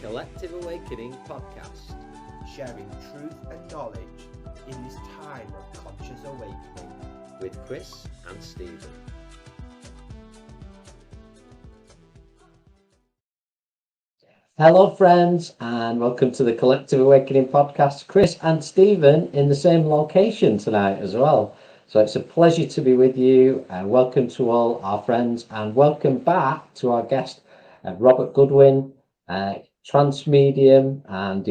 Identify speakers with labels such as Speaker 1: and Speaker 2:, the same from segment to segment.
Speaker 1: Collective Awakening podcast,
Speaker 2: sharing truth and knowledge in this time of conscious awakening
Speaker 1: with Chris and Stephen. Hello friends, and welcome to the Collective Awakening podcast. Chris and Stephen in the same location tonight as well. So it's a pleasure to be with you, and welcome to all our friends, and welcome back to our guest, Robert Goodwin, trance medium. And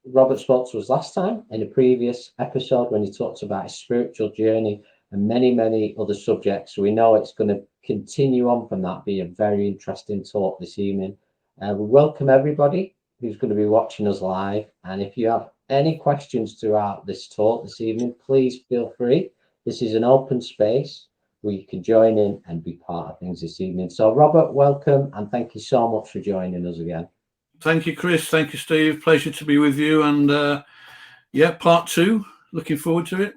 Speaker 1: Robert spoke to us last time in a previous episode when he talked about his spiritual journey and many other subjects. So we know it's going to continue on from that, be a very interesting talk this evening. We welcome everybody who's going to be watching us live. And if you have any questions throughout this talk this evening, please feel free. This is an open space where you can join in and be part of things this evening. So, Robert, welcome, and thank you so much for joining us again.
Speaker 3: Thank you, Chris. Thank you, Steve. Pleasure to be with you. And part two. Looking forward to it.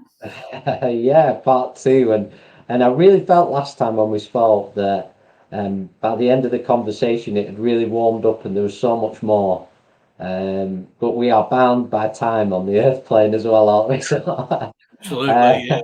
Speaker 1: Yeah, part two. And I really felt last time when we spoke that by the end of the conversation, it had really warmed up and there was so much more. But we are bound by time on the earth plane as well, aren't we?
Speaker 3: Absolutely,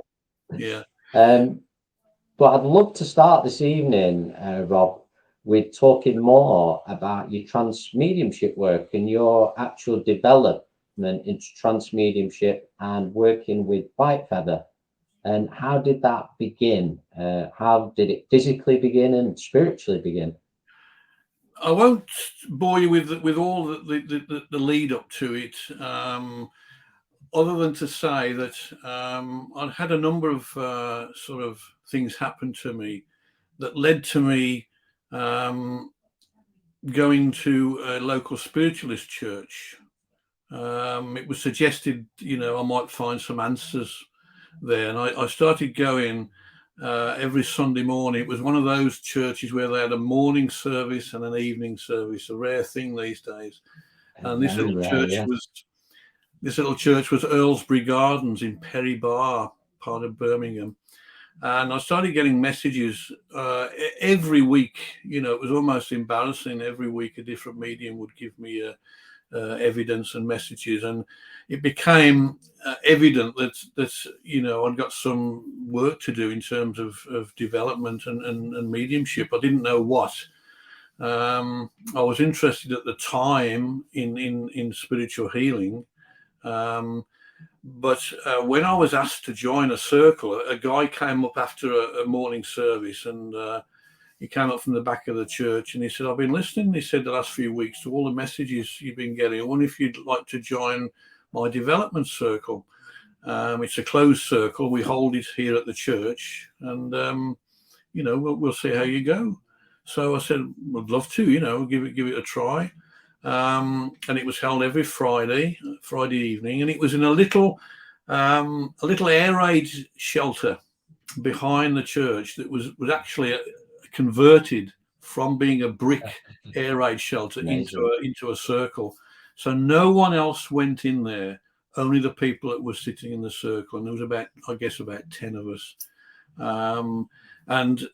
Speaker 3: yeah.
Speaker 1: But I'd love to start this evening, Rob, with talking more about your trance mediumship work and your actual development into trance mediumship and working with White Feather. And how did that begin? How did it physically begin and spiritually begin?
Speaker 3: I won't bore you with all the lead up to it, other than to say that I'd had a number of sort of things happen to me that led to me going to a local spiritualist church. It was suggested, I might find some answers there, and I started going every Sunday morning. It was one of those churches where they had a morning service and an evening service, a rare thing these days. And this little church was Earlsbury Gardens in Perry Bar, part of Birmingham. And I started getting messages every week. It was almost embarrassing. Every week a different medium would give me evidence and messages, and it became evident that I'd got some work to do in terms of development and mediumship. I didn't know what. I was interested at the time in spiritual healing, but when I was asked to join a circle, a guy came up after a morning service, and he came up from the back of the church and he said, "I've been listening," he said, "the last few weeks to all the messages you've been getting. I wonder if you'd like to join my development circle. It's a closed circle. We hold it here at the church, and we'll see how you go." So I said, "I'd love to, give it a try." And it was held every Friday evening, and it was in a little air raid shelter behind the church that was actually converted from being a brick air raid shelter into a circle. So no one else went in there, only the people that were sitting in the circle, and there was about 10 of us. And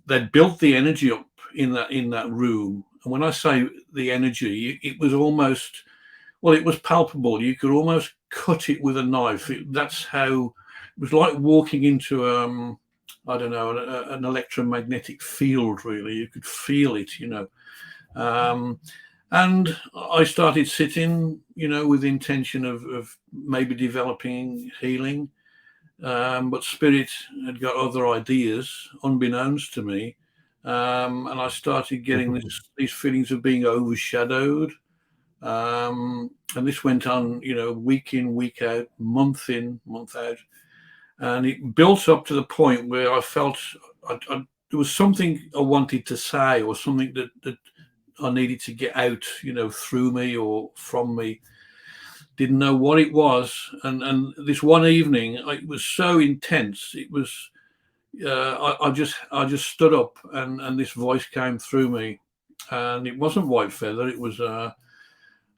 Speaker 3: they'd built the energy up in that room. And when I say the energy, it was almost, it was palpable. You could almost cut it with a knife. That's how it was, like walking into an electromagnetic field, really. You could feel it, and I started sitting, with the intention of maybe developing healing. But Spirit had got other ideas, unbeknownst to me. And I started getting these feelings of being overshadowed. And this went on, week in, week out, month in, month out. And it built up to the point where I felt there was something I wanted to say, or something that I needed to get out, through me or from me. Didn't know what it was. And this one evening, it was so intense. It was, I just stood up, and this voice came through me. And it wasn't White Feather. It was,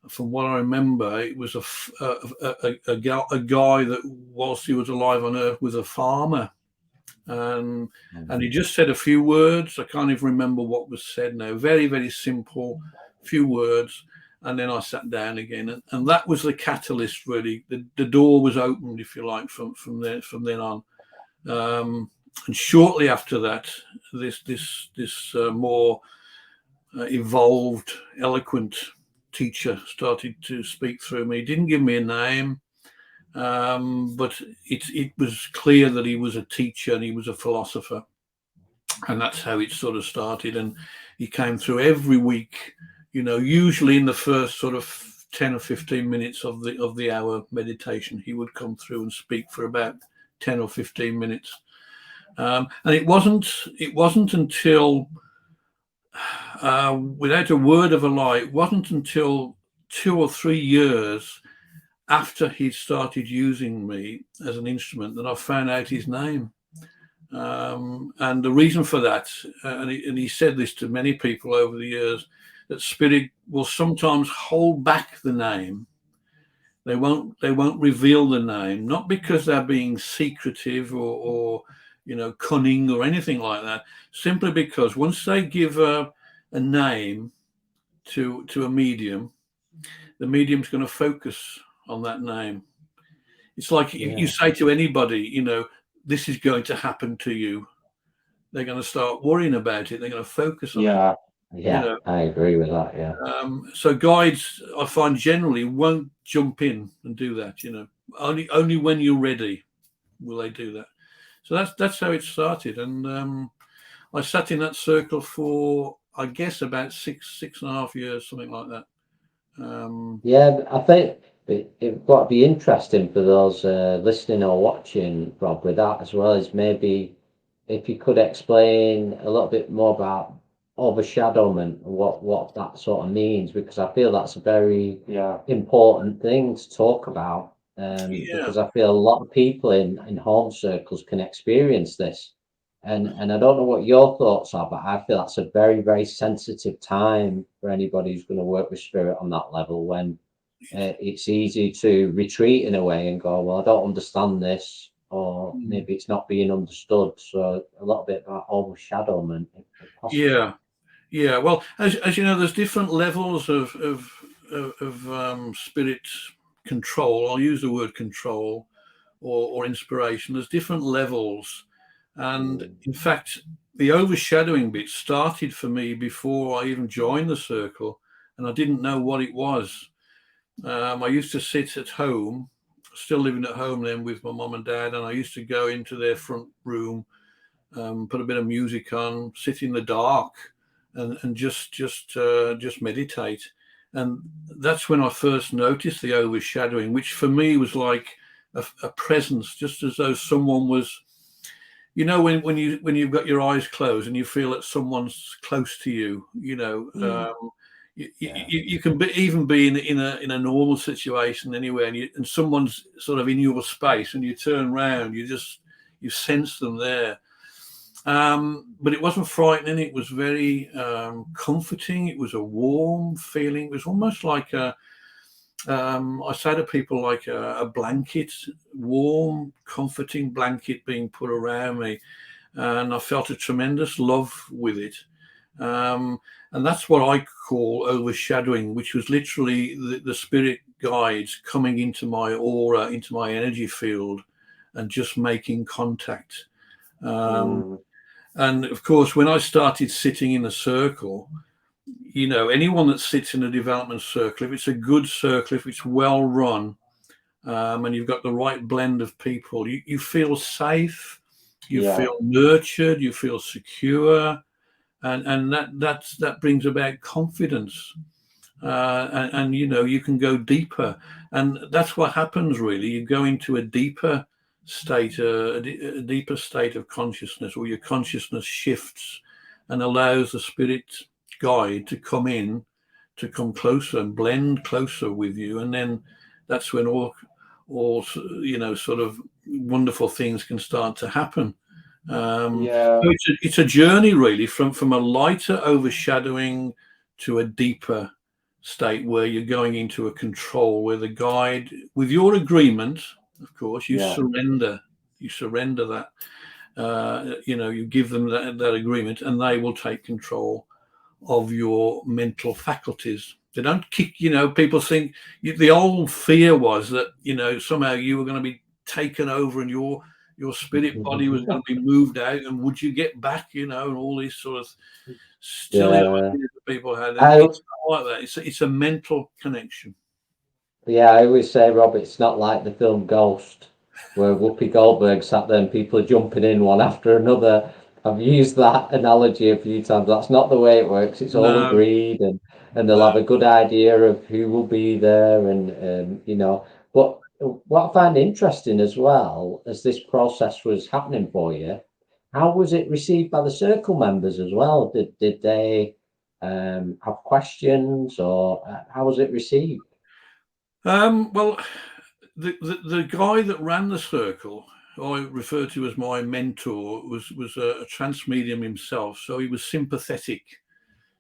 Speaker 3: from what I remember, it was a guy that, whilst he was alive on Earth, was a farmer, and he just said a few words. I can't even remember what was said now. Very, very simple, few words, and then I sat down again, and that was the catalyst. Really, the door was opened, if you like, from then on. And shortly after that, this more evolved, eloquent teacher started to speak through me. He didn't give me a name, but it was clear that he was a teacher and he was a philosopher, and that's how it sort of started. And he came through every week, usually in the first sort of 10 or 15 minutes of the hour meditation. He would come through and speak for about 10 or 15 minutes. And it wasn't until, without a word of a lie, it wasn't until 2 or 3 years after he started using me as an instrument that I found out his name. And the reason for that, and he said this to many people over the years, that spirit will sometimes hold back the name. They won't reveal the name, not because they're being secretive or cunning or anything like that, simply because once they give a name to a medium, the medium's going to focus on that name. It's like you say to anybody, this is going to happen to you. They're going to start worrying about it. They're going to focus on it.
Speaker 1: Yeah, I agree with that. Yeah.
Speaker 3: So guides, I find, generally won't jump in and do that. Only when you're ready will they do that. So that's how it started. And I sat in that circle for, I guess, about six and a half years, something like that.
Speaker 1: I think it got to be interesting for those listening or watching, Rob, with that as well, is maybe if you could explain a little bit more about overshadowment and what that sort of means, because I feel that's a very important thing to talk about, because I feel a lot of people in home circles can experience this, and I don't know what your thoughts are, but I feel that's a very, very sensitive time for anybody who's going to work with spirit on that level, when it's easy to retreat in a way and go, well, I don't understand this, or maybe it's not being understood. So a little bit about overshadowment, if possible.
Speaker 3: Yeah. Well, as you know, there's different levels of spirit control. I'll use the word control or inspiration. There's different levels, and in fact, the overshadowing bit started for me before I even joined the circle, and I didn't know what it was. I used to sit at home, still living at home then with my mum and dad, and I used to go into their front room, put a bit of music on, sit in the dark, and just meditate. And that's when I first noticed the overshadowing, which for me was like a presence, just as though someone was, when you've got your eyes closed and you feel that someone's close to you, you can even be in a normal situation anywhere, and someone's sort of in your space, and you turn around, you sense them there. But it wasn't frightening. It was very comforting. It was a warm feeling. It was almost like I say to people, like a blanket, warm, comforting blanket being put around me, and I felt a tremendous love with it. And that's what I call overshadowing, which was literally the spirit guides coming into my aura, into my energy field, and just making contact. And of course, when I started sitting in a circle, anyone that sits in a development circle, if it's a good circle, if it's well run, and you've got the right blend of people, you feel safe, you feel nurtured, you feel secure, and that brings about confidence, and you can go deeper, and that's what happens really. You go into a deeper state, a deeper state of consciousness, or your consciousness shifts and allows the spirit guide to come closer and blend closer with you, and then that's when all sort of wonderful things can start to happen. So it's a journey really from a lighter overshadowing to a deeper state where you're going into a control, where the guide, with your agreement, of course, you surrender that, you give them that agreement, and they will take control of your mental faculties. They don't kick, people think the old fear was that, somehow you were going to be taken over and your spirit body was going to be moved out, and would you get back, and all these sort of silly ideas that people had. And it's not like that. It's a mental connection.
Speaker 1: Yeah, I always say, Rob, it's not like the film Ghost, where Whoopi Goldberg sat there and people are jumping in one after another. I've used that analogy a few times. That's not the way it works. It's all agreed, and they'll have a good idea of who will be there, and But what I find interesting as well, as this process was happening for you, how was it received by the circle members as well? Did they have questions, or how was it received?
Speaker 3: Well, the guy that ran the circle, I refer to as my mentor, was a trance medium himself, so he was sympathetic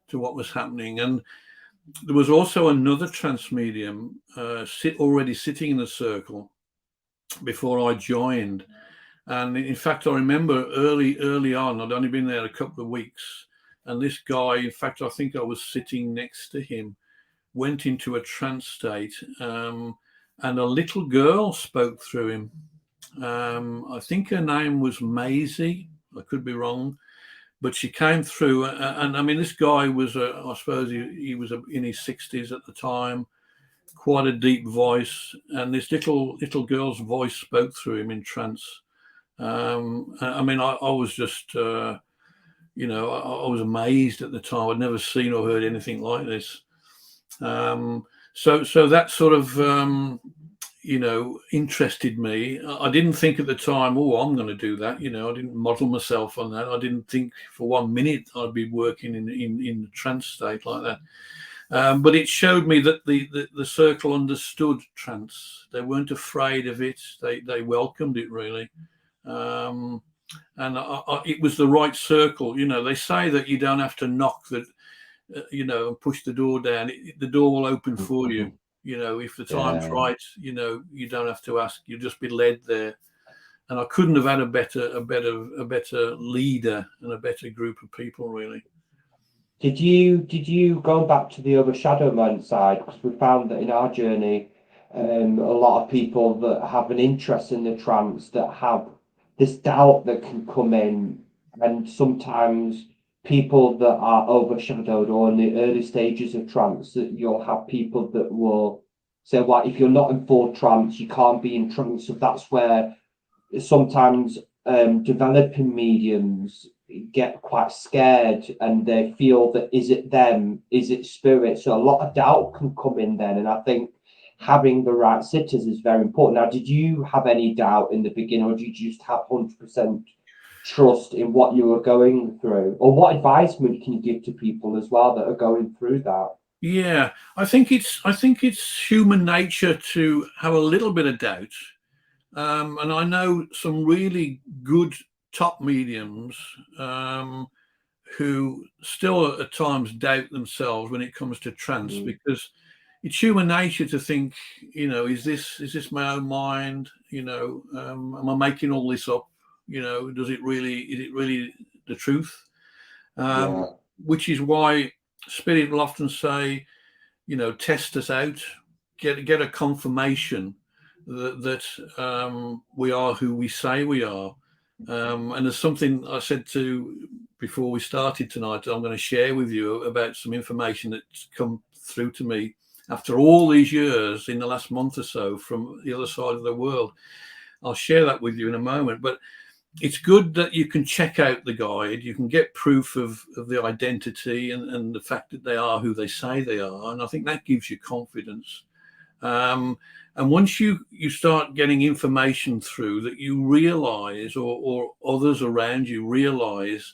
Speaker 3: to what was happening. And there was also another trance medium already sitting in the circle before I joined. And in fact, I remember early on, I'd only been there a couple of weeks, and this guy, in fact, I think I was sitting next to him, went into a trance state, and a little girl spoke through him. I think her name was Maisie. I could be wrong, but she came through. And I mean, this guy was, I suppose he was in his 60s at the time, quite a deep voice. And this little girl's voice spoke through him in trance. I mean, I was just, I was amazed at the time. I'd never seen or heard anything like this. So that sort of, interested me. I didn't think at the time, oh, I'm going to do that. I didn't model myself on that. I didn't think for 1 minute I'd be working in the trance state like that. But it showed me that the circle understood trance. They weren't afraid of it. They welcomed it, really. And it was the right circle. They say that you don't have to knock that, and push the door down. The door will open for you. If the time's right, you don't have to ask. You'll just be led there. And I couldn't have had a better leader and a better group of people, really.
Speaker 2: Did you go back to the overshadowment side? Because we found that in our journey, a lot of people that have an interest in the trance, that have this doubt that can come in, and sometimes people that are overshadowed or in the early stages of trance, that you'll have people that will say, well, if you're not in full trance, you can't be in trance. So that's where sometimes developing mediums get quite scared, and they feel that, is it them? Is it spirit? So a lot of doubt can come in then. And I think having the right sitters is very important. Now, did you have any doubt in the beginning, or did you just have 100% trust in what you were going through? Or what advisement can you give to people as well that are going through that?
Speaker 3: Yeah, I think it's human nature to have a little bit of doubt. And I know some really good top mediums who still at times doubt themselves when it comes to trance, because it's human nature to think, is this my own mind? Am I making all this up? Is it really the truth? Which is why Spirit will often say, test us out, get a confirmation that we are who we say we are. And there's something I said before we started tonight, I'm going to share with you about some information that's come through to me after all these years in the last month or so from the other side of the world. I'll share that with you in a moment. But it's good that you can check out the guide. You can get proof of the identity and the fact that they are who they say they are. And I think that gives you confidence. And once you start getting information through that you realize, or others around you realize,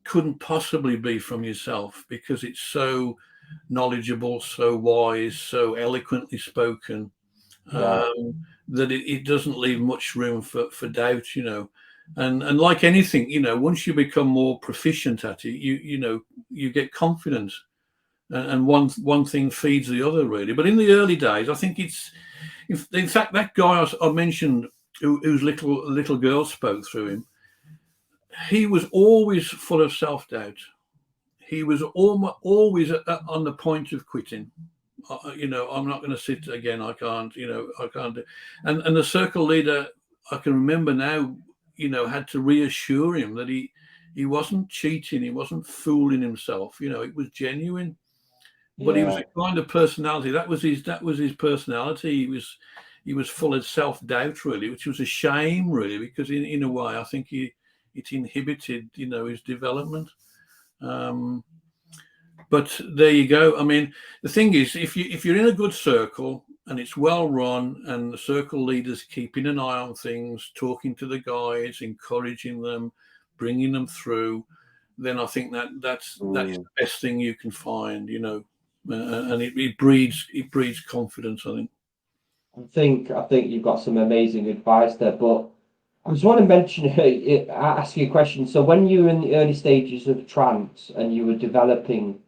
Speaker 3: couldn't possibly be from yourself, because it's so knowledgeable, so wise, so eloquently spoken, that it doesn't leave much room for doubt, and like anything, once you become more proficient at it, you get confident, and one thing feeds the other, really. But in the early days, I think in fact, that guy I mentioned, whose little girl spoke through him, he was always full of self-doubt. he was always on the point of quitting. I'm not going to sit again. I can't. I can't do. And the circle leader, I can remember now, had to reassure him that he wasn't cheating, he wasn't fooling himself. It was genuine. But he was a kind of personality. That was his personality. He was full of self-doubt, really, which was a shame, really, because in a way, I think it inhibited, his development. But there you go. I mean, the thing is, if you're in a good circle and it's well run, and the circle leaders keeping an eye on things, talking to the guys, encouraging them, bringing them through, then I think that's the best thing you can find. And it breeds confidence, I think.
Speaker 2: I think you've got some amazing advice there, but I just want to mention, ask you a question. So when you were in the early stages of trance and you were developing,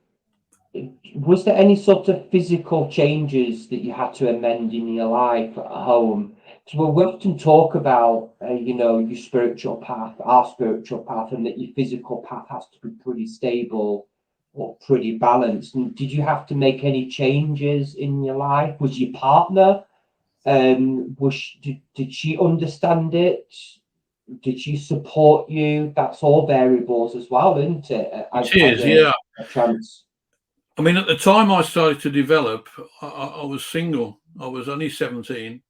Speaker 2: was there any sort of physical changes that you had to amend in your life at home? So we often talk about, your spiritual path, our spiritual path, and that your physical path has to be pretty stable or pretty balanced. And did you have to make any changes in your life? Was your partner, did she understand it? Did she support you? That's all variables as well, isn't it?
Speaker 3: Yeah.
Speaker 2: A trance.
Speaker 3: I mean, at the time I started to develop, I was single. I was only 17.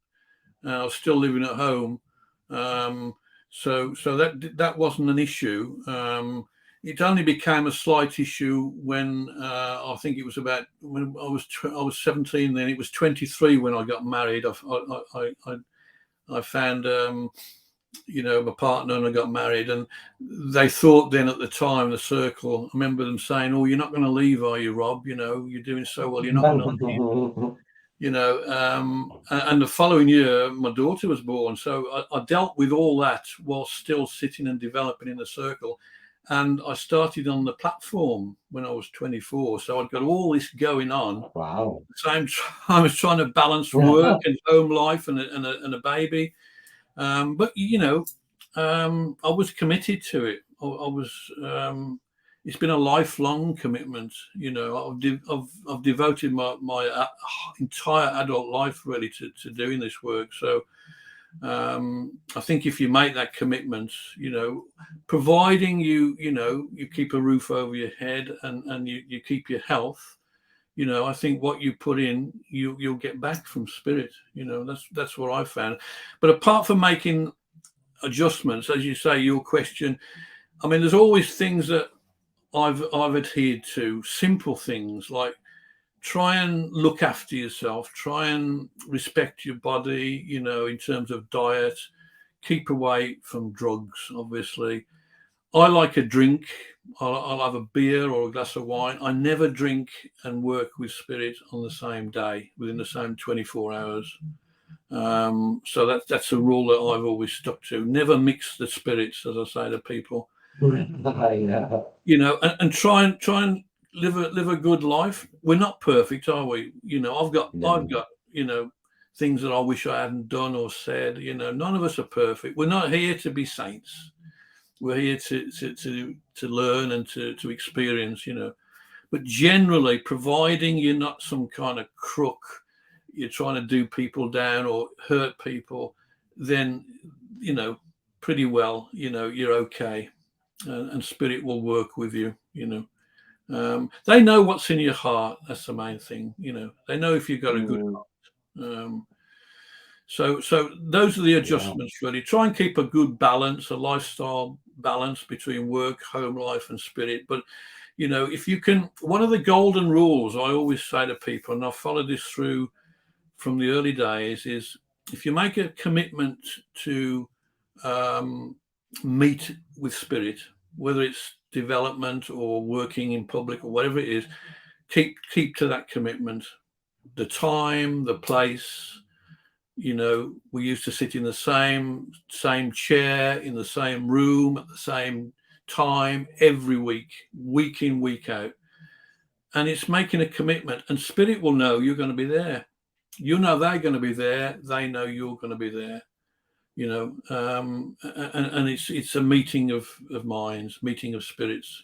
Speaker 3: I was still living at home. So that wasn't an issue. It only became a slight issue when I think it was about when I was 17. Then it was 23 when I got married. I found my partner, and I got married, and they thought then at the time, the circle, I remember them saying, "Oh, you're not going to leave, are you, Rob? You're doing so well. You're not going to leave." And the following year, my daughter was born. So I dealt with all that while still sitting and developing in the circle. And I started on the platform when I was 24. So I'd got all this going on.
Speaker 1: Wow.
Speaker 3: At the same time, I was trying to balance work and home life and a baby. But I was committed to it. I was. It's been a lifelong commitment. I've devoted my entire adult life really to doing this work. So I think if you make that commitment, providing you keep a roof over your head and you keep your health, I think what you put in, you'll get back from spirit. That's what I found. But apart from making adjustments, as you say, your question, I mean, there's always things that I've adhered to, simple things like try and look after yourself, try and respect your body, in terms of diet, keep away from drugs, obviously. I like a drink. I'll have a beer or a glass of wine. I never drink and work with spirit on the same day, within the same 24 hours. So that's a rule that I've always stuck to. Never mix the spirits, as I say to people.
Speaker 1: Yeah.
Speaker 3: And try and live a good life. We're not perfect, are we? I've got things that I wish I hadn't done or said. None of us are perfect. We're not here to be saints. We're here to learn and to experience. But generally, providing you're not some kind of crook, you're trying to do people down or hurt people, then pretty well you're okay. And spirit will work with you. They know what's in your heart. That's the main thing. They know if you've got a good heart. So those are the adjustments. Really try and keep a good balance, a lifestyle balance between work, home life, and spirit. But if you can, one of the golden rules I always say to people, and I've followed this through from the early days, is if you make a commitment to meet with spirit, whether it's development or working in public or whatever it is, keep to that commitment. The time, the place. We used to sit in the same chair in the same room at the same time every week in, week out. And it's making a commitment, and spirit will know you're going to be there. They're going to be there. They know you're going to be there. And it's a meeting of minds, meeting of spirits.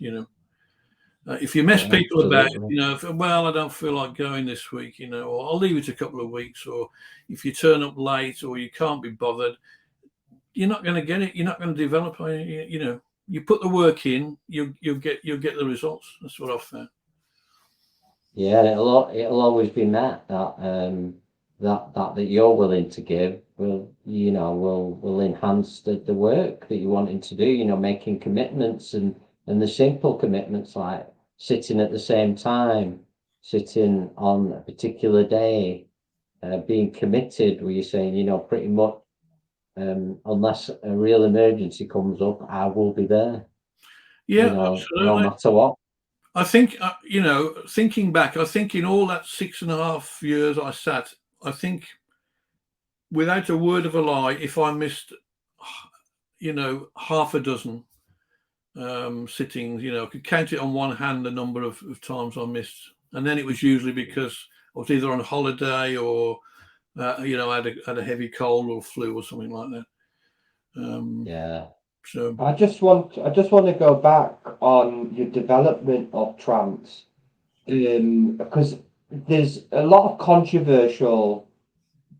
Speaker 3: If you mess people about,
Speaker 1: Absolutely.
Speaker 3: well, I don't feel like going this week, or I'll leave it a couple of weeks, or if you turn up late or you can't be bothered, you're not going to get it. You're not going to develop. You put the work in, you'll get the results. That's what I've found.
Speaker 1: Yeah, and it'll always be met that you're willing to give will enhance the work that you're wanting to do, making commitments and the simple commitments like sitting at the same time, sitting on a particular day, being committed, where you're saying, pretty much unless a real emergency comes up, I will be there,
Speaker 3: Yeah,
Speaker 1: no
Speaker 3: absolutely.
Speaker 1: matter what.
Speaker 3: I think, thinking back, I think in all that 6.5 years I sat, I think without a word of a lie, if I missed, half a dozen sittings, I could count it on one hand the number of times I missed. And then it was usually because I was either on holiday or, I had a heavy cold or flu or something like that.
Speaker 1: Yeah.
Speaker 3: So
Speaker 2: I just want to go back on your development of trance, because there's a lot of controversial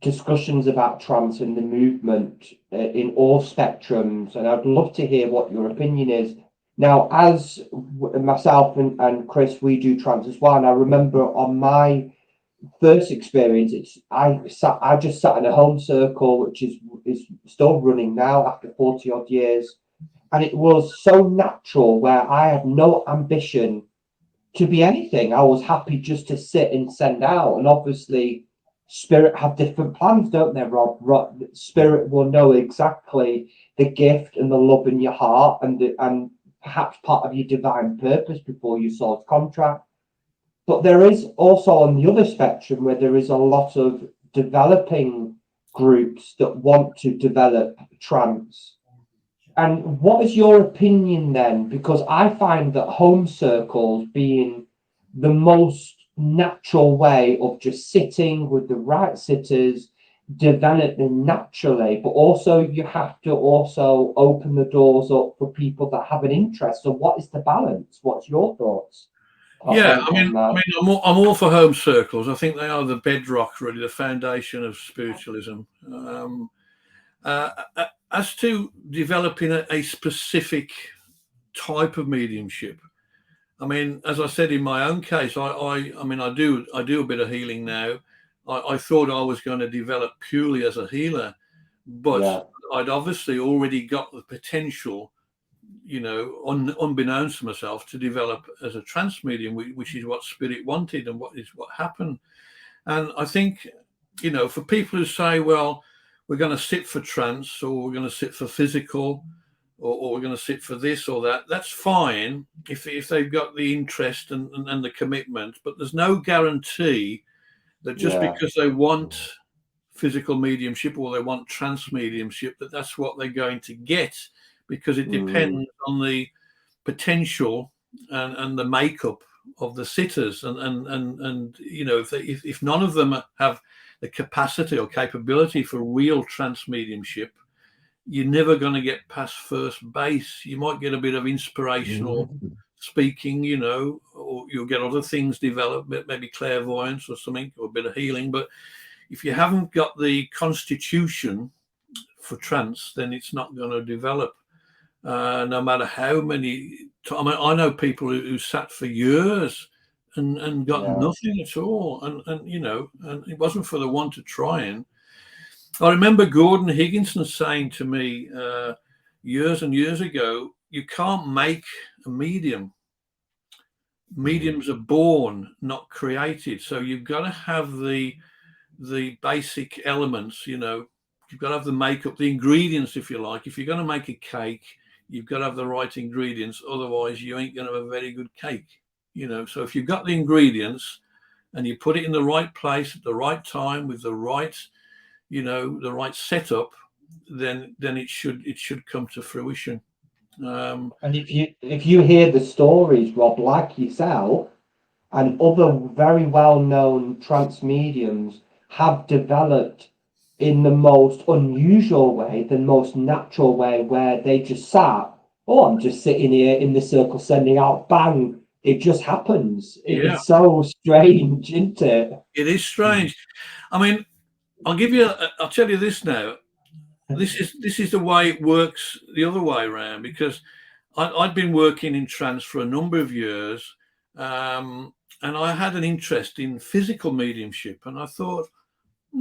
Speaker 2: discussions about trance and the movement in all spectrums, and I'd love to hear what your opinion is. Now, as myself and Chris, we do trance as well, and I remember on my first experience, I just sat in a home circle, which is still running now after 40 odd years, and it was so natural where I had no ambition to be anything. I was happy just to sit and send out, and obviously spirit have different plans, don't they, Rob? Spirit will know exactly the gift and the love in your heart, and perhaps part of your divine purpose before you source contract. But there is also on the other spectrum where there is a lot of developing groups that want to develop trance. And what is your opinion then? Because I find that home circles being the most natural way of just sitting with the right sitters, developing naturally, but also you have to also open the doors up for people that have an interest. So what is the balance? What's your thoughts?
Speaker 3: yeah,
Speaker 2: On that?
Speaker 3: I'm all for home circles. I think they are the bedrock, really, the foundation of spiritualism. As to developing a specific type of mediumship, as I said in my own case, I do a bit of healing now. I thought I was going to develop purely as a healer, but I'd obviously already got the potential, unbeknownst to myself, to develop as a trance medium, which is what Spirit wanted and what happened. And I think, for people who say, well, we're going to sit for trance, or we're going to sit for physical, or we're going to sit for this or that, that's fine if they've got the interest and the commitment. But there's no guarantee that just because they want physical mediumship or they want trance mediumship, that's what they're going to get, because it depends on the potential and the makeup of the sitters, and if none of them have the capacity or capability for real trance mediumship, you're never going to get past first base. You might get a bit of inspirational speaking, or you'll get other things develop, maybe clairvoyance or something, or a bit of healing. But if you haven't got the constitution for trance, then it's not going to develop. No matter how many. I know people who sat for years and got nothing at all, and it wasn't for the want of trying. I remember Gordon Higginson saying to me years and years ago, you can't make a medium. Mediums are born, not created. So you've got to have the basic elements, you've got to have the makeup, the ingredients, if you like. If you're going to make a cake, you've got to have the right ingredients. Otherwise, you ain't going to have a very good cake, So if you've got the ingredients and you put it in the right place at the right time with the right, the right setup, then it should come to fruition.
Speaker 2: And if you hear the stories, Rob, like yourself and other very well-known trance mediums have developed in the most unusual way, the most natural way, where they just sat, I'm just sitting here in the circle sending out, bang, it just happens.
Speaker 3: Yeah.
Speaker 2: It's so strange, isn't it?
Speaker 3: It is strange. I mean, I'll tell you this now. This is the way it works the other way around, because I'd been working in trance for a number of years, and I had an interest in physical mediumship, and I thought,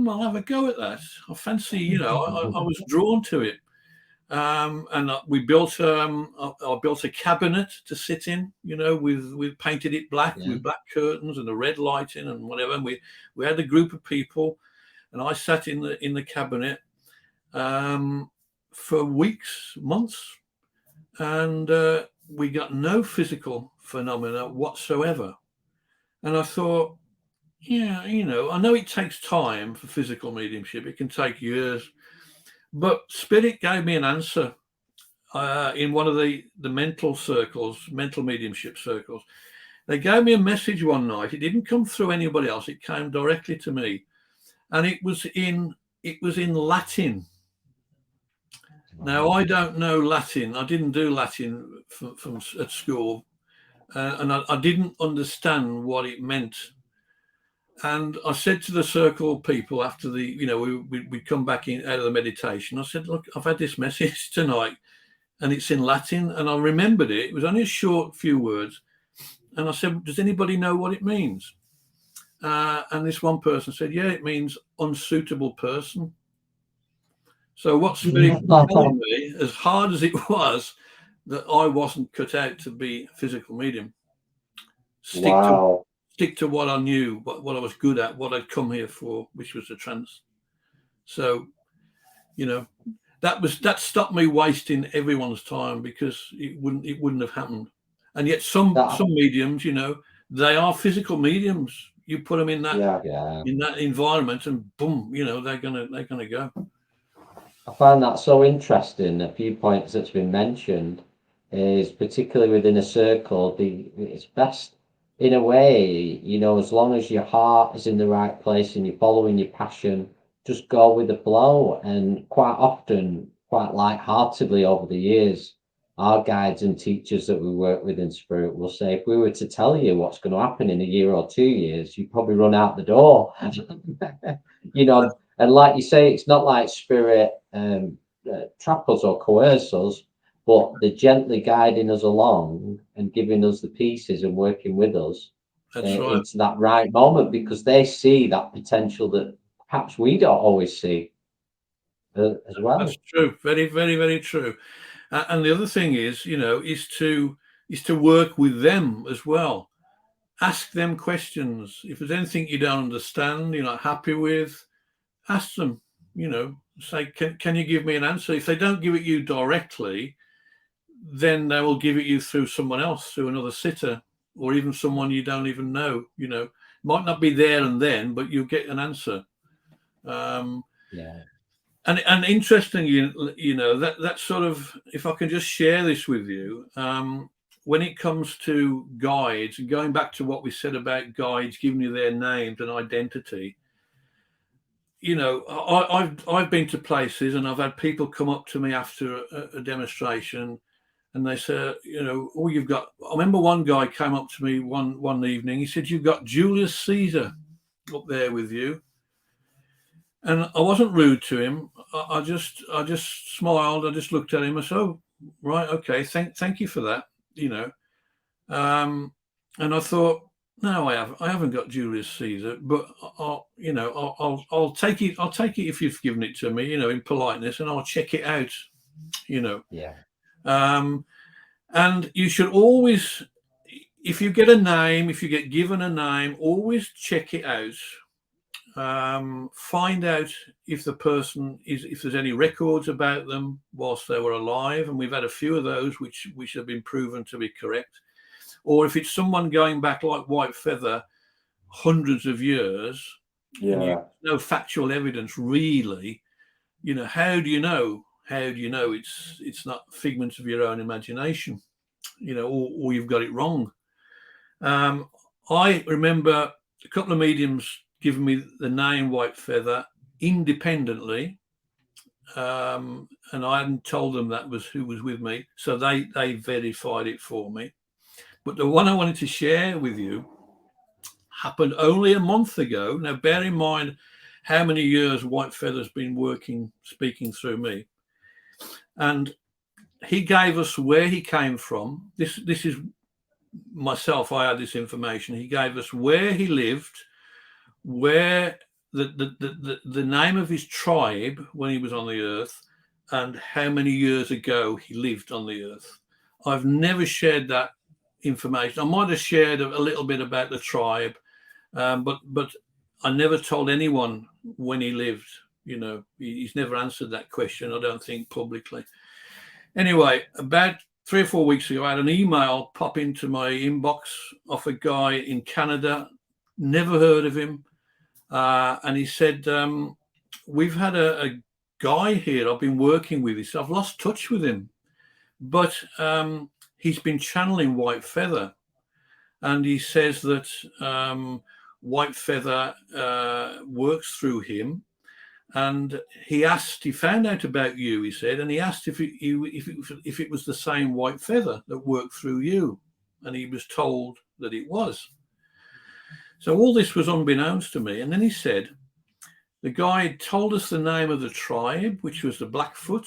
Speaker 3: I'll have a go at that. I fancy, I was drawn to it. And we built I built a cabinet to sit in, with painted it black with black curtains and a red lighting and whatever. And we had a group of people, and I sat in the cabinet for weeks, months, and we got no physical phenomena whatsoever. And I thought, yeah, I know it takes time for physical mediumship. It can take years. But Spirit gave me an answer in one of the mental circles, mental mediumship circles. They gave me a message one night. It didn't come through anybody else. It came directly to me, and it was in Latin. Now, I don't know Latin. I didn't do Latin from at school, and I didn't understand what it meant. And I said to the circle of people after we come back out of the meditation, I said, look, I've had this message tonight, and it's in Latin, and I remembered it. It was only a short few words. And I said, does anybody know what it means? And this one person said, yeah, it means unsuitable person. So what Spirit was telling me, as hard as it was, that I wasn't cut out to be a physical medium. Stick to what I knew, what I was good at, what I'd come here for, which was the trance. So, that stopped me wasting everyone's time, because it wouldn't have happened. And yet some mediums, they are physical mediums. You put them in that environment, and boom, they're gonna go.
Speaker 1: I find that so interesting. A few points that's been mentioned is, particularly within a circle, it's best in a way, as long as your heart is in the right place and you're following your passion, just go with the flow. And quite often, quite lightheartedly over the years, our guides and teachers that we work with in Spirit will say, if we were to tell you what's going to happen in a year or 2 years, you'd probably run out the door. And like you say, it's not like Spirit trap us or coerce us, but they're gently guiding us along and giving us the pieces and working with us into that right moment, because they see that potential that perhaps we don't always see as well.
Speaker 3: That's true. Very, very, very true. And the other thing is, is to work with them as well. Ask them questions. If there's anything you don't understand, you're not happy with, ask them. Say, can you give me an answer? If they don't give it you directly, then they will give it you through someone else, through another sitter, or even someone you don't even know. Might not be there and then, but you'll get an answer. And interestingly, that sort of, if I can just share this with you, when it comes to guides, and going back to what we said about guides giving you their names and identity, I've been to places, and I've had people come up to me after a demonstration, and they say, you've got. I remember one guy came up to me one evening. He said, "You've got Julius Caesar up there with you." And I wasn't rude to him. I just smiled. I just looked at him. I said, "Oh, right, okay. Thank you for that." And I thought, no, I haven't got Julius Caesar, but I'll take it. I'll take it if you've given it to me, in politeness, and I'll check it out. And you should always, if you get a name, if you get given a name, always check it out. Find out if the person if there's any records about them whilst they were alive, and we've had a few of those which have been proven to be correct. Or if it's someone going back like White Feather hundreds of years, no factual evidence really, how do you know it's not figments of your own imagination, or you've got it wrong. I remember a couple of mediums giving me the name White Feather independently, and I hadn't told them that was who was with me, so they verified it for me. But the one I wanted to share with you happened only a month ago. Now, bear in mind how many years White Feather's been speaking through me. And he gave us where he came from. This is myself. I had this information. He gave us where he lived, where the name of his tribe when he was on the earth, and how many years ago he lived on the earth. I've never shared that information. I might have shared a little bit about the tribe, but I never told anyone when he lived. You know, he's never answered that question, I don't think, publicly. Anyway, about 3 or 4 weeks ago, I had an email pop into my inbox off a guy in Canada, never heard of him. And he said, we've had a guy here I've been working with. He said, I've lost touch with him, but he's been channeling White Feather. And he says that White Feather works through him. And he found out about you, he said, and he asked if it was the same White Feather that worked through you. And he was told that it was. So all this was unbeknownst to me. And then he said, the guy had told us the name of the tribe, which was the Blackfoot.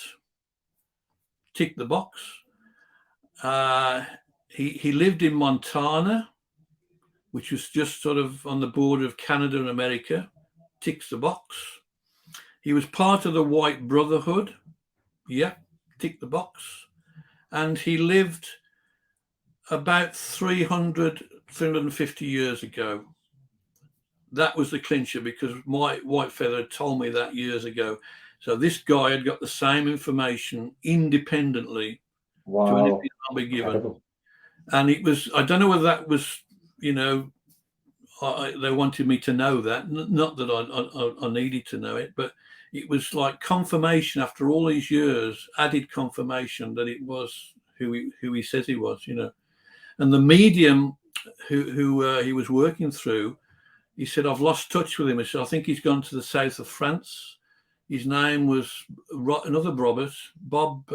Speaker 3: Tick the box. He lived in Montana, which was just sort of on the border of Canada and America. Ticks the box. He was part of the White Brotherhood. Yeah, tick the box. And he lived about 350 years ago. That was the clincher, because my White Feather had told me that years ago. So this guy had got the same information independently to anything I'll be given. Incredible. And it was, I don't know whether that was, you know, they wanted me to know that. Not that I needed to know it, but it was like confirmation after all these years, added confirmation that it was who he says he was, you know. And the medium who he was working through, he said, I've lost touch with him. He said, I think he's gone to the south of France. His name was another Robert, Bob,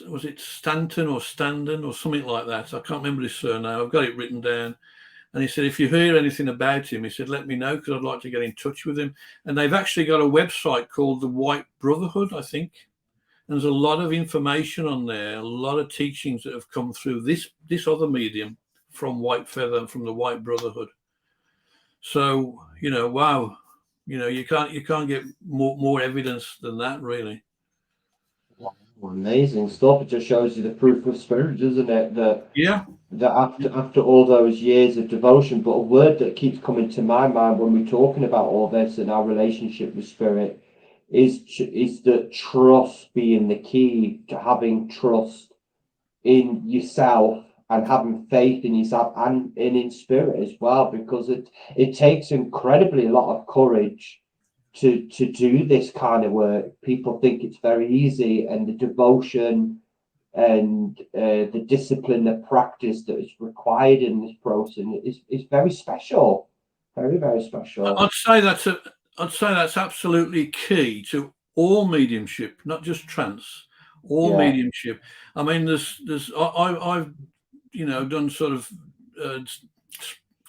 Speaker 3: was it Stanton or Standen or something like that? I can't remember his surname. I've got it written down. And he said, if you hear anything about him, he said, let me know, because I'd like to get in touch with him. And they've actually got a website called the White Brotherhood, I think. And there's a lot of information on there, a lot of teachings that have come through this other medium from White Feather and from the White Brotherhood. So, you know, wow, you know, you can't get more evidence than that, really.
Speaker 2: Amazing stuff. It just shows you the proof of spirit, doesn't it? That after all those years of devotion, but a word that keeps coming to my mind when we're talking about all this and our relationship with spirit is that trust being the key to having trust in yourself and having faith in yourself and in spirit as well, because it takes incredibly a lot of courage to do this kind of work. People think it's very easy, and the devotion and the discipline, the practice that is required in this process is very special, very, very special.
Speaker 3: I'd say that's absolutely key to all mediumship, not just trance. All mediumship. I mean, I've you know done sort of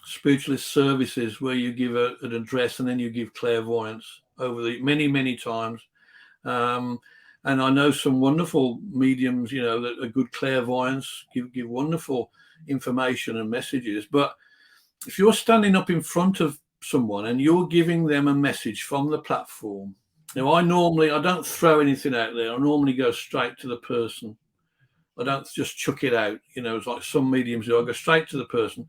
Speaker 3: spiritualist services where you give an address and then you give clairvoyance over the many times. And I know some wonderful mediums, you know, that are good clairvoyants, give wonderful information and messages. But if you're standing up in front of someone and you're giving them a message from the platform, now I don't throw anything out there. I normally go straight to the person. I don't just chuck it out. You know, it's like some mediums do. I go straight to the person.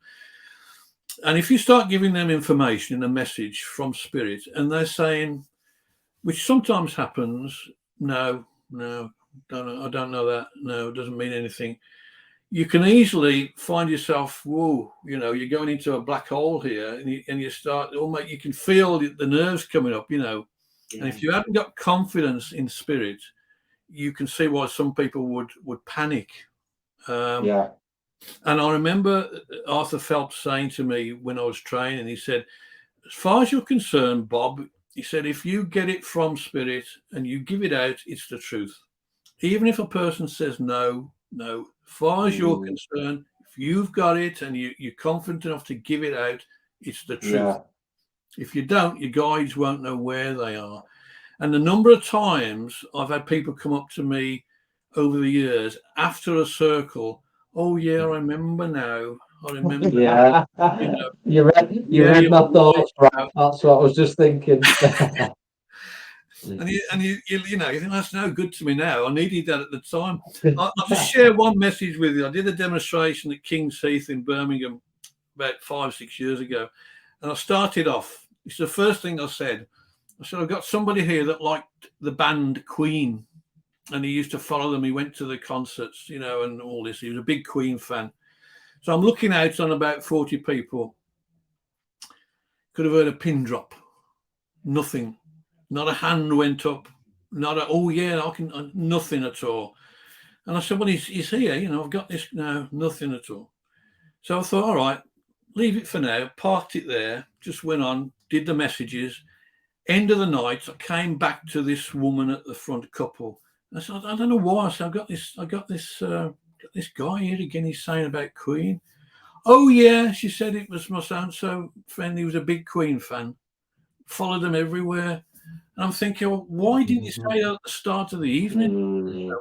Speaker 3: And if you start giving them information in a message from spirit, and they're saying, which sometimes happens, no, I don't know that. No, it doesn't mean anything. You can easily find yourself, whoa, you know, you're going into a black hole here, and you start, you can feel the nerves coming up, you know. And if you haven't got confidence in spirit, you can see why some people would panic. And I remember Arthur Phelps saying to me when I was training, he said, as far as you're concerned, Bob, he said, if you get it from spirit and you give it out, it's the truth. Even if a person says no, No. As far as you're
Speaker 2: Mm.
Speaker 3: concerned, if you've got it and you're confident enough to give it out, it's the truth.
Speaker 2: Yeah.
Speaker 3: If you don't, your guides won't know where they are. And the number of times I've had people come up to me over the years after a circle, oh yeah, I remember now. I remember.
Speaker 1: Yeah.
Speaker 3: You know,
Speaker 1: You read
Speaker 3: yeah,
Speaker 1: my
Speaker 3: you're right.
Speaker 1: thoughts, right? That's what I was just thinking.
Speaker 3: And you know, you think that's no good to me now. I needed that at the time. I'll just share one message with you. I did a demonstration at King's Heath in Birmingham about 5-6 years ago, and I started off. It's the first thing I said. I said, I've got somebody here that liked the band Queen, and he used to follow them. He went to the concerts, you know, and all this. He was a big Queen fan. So I'm looking out on about 40 people. Could have heard a pin drop. Nothing. Not a hand went up. Not a, oh yeah, I can, nothing at all. And I said, well, he's here, you know, I've got this now, nothing at all. So I thought, all right, leave it for now, parked it there, just went on, did the messages. End of the night, I came back to this woman at the front couple. I said, I don't know why. I said, I got this guy here again. He's saying about Queen. Oh yeah, she said it was my so-and-so friend. He was a big Queen fan. Followed them everywhere. And I'm thinking, well, why didn't you say that at the start of the evening?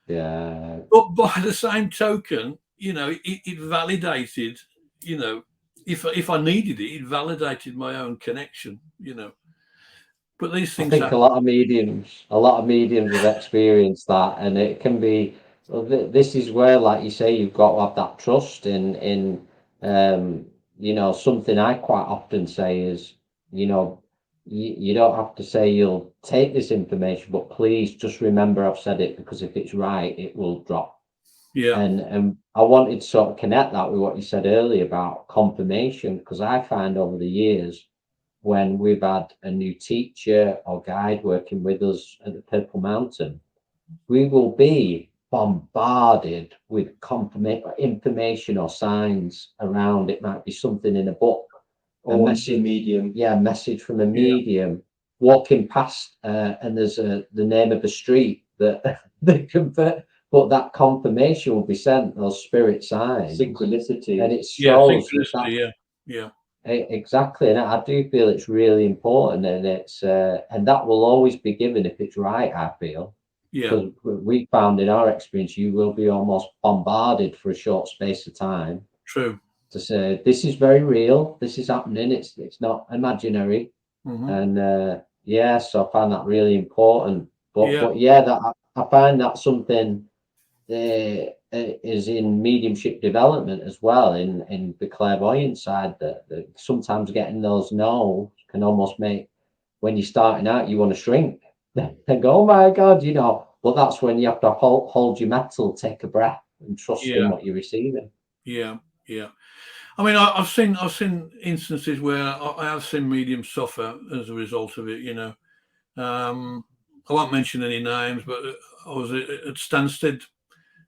Speaker 1: Yeah.
Speaker 3: But by the same token, you know, it validated, you know, if I needed it, it validated my own connection, you know. But these
Speaker 1: I
Speaker 3: things
Speaker 1: think
Speaker 3: happen.
Speaker 1: a lot of mediums have experienced that, and it can be. Well, this is where, like you say, you've got to have that trust in. You know, something I quite often say is, you know, you don't have to say you'll take this information, but please just remember I've said it, because if it's right, it will drop.
Speaker 3: Yeah,
Speaker 1: And I wanted to sort of connect that with what you said earlier about confirmation, because I find over the years, when we've had a new teacher or guide working with us at the Purple Mountain, we will be bombarded with information or signs around. It might be something in a book, a
Speaker 2: Or
Speaker 1: message,
Speaker 2: medium.
Speaker 1: yeah, a message from a
Speaker 3: Yeah.
Speaker 1: medium, walking past, and there's the name of a street that they convert, but that confirmation will be sent, those spirit signs,
Speaker 2: Synchronicity.
Speaker 1: and it
Speaker 3: yeah,
Speaker 1: shows
Speaker 3: synchronicity, yeah.
Speaker 1: exactly. And I do feel it's really important, and it's and that will always be given if it's right, I feel,
Speaker 3: Yeah,
Speaker 1: because we found in our experience, you will be almost bombarded for a short space of time
Speaker 3: true.
Speaker 1: to say this is very real, this is happening, it's not imaginary.
Speaker 3: Hmm.
Speaker 1: And yeah, so I find that really important.
Speaker 3: Yeah,
Speaker 1: But yeah, that I find that something is in mediumship development as well, in the clairvoyant side, that sometimes getting those no can almost make, when you're starting out, you want to shrink and go, oh my God, you know. But that's when you have to hold your metal, take a breath, and trust in
Speaker 3: yeah,
Speaker 1: what you're receiving.
Speaker 3: yeah. I mean, I've seen instances where I have seen mediums suffer as a result of it. You know, I won't mention any names, but I was at Stansted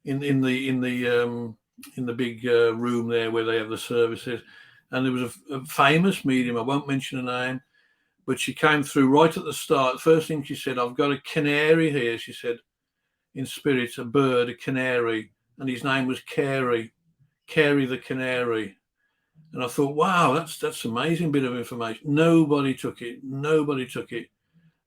Speaker 3: in the big room there where they have the services, and there was a famous medium. I won't mention a name, but she came through right at the start. First thing she said, "I've got a canary here." She said, in spirit, a bird, a canary, and his name was Carey the canary. And I thought, wow, that's amazing bit of information. Nobody took it.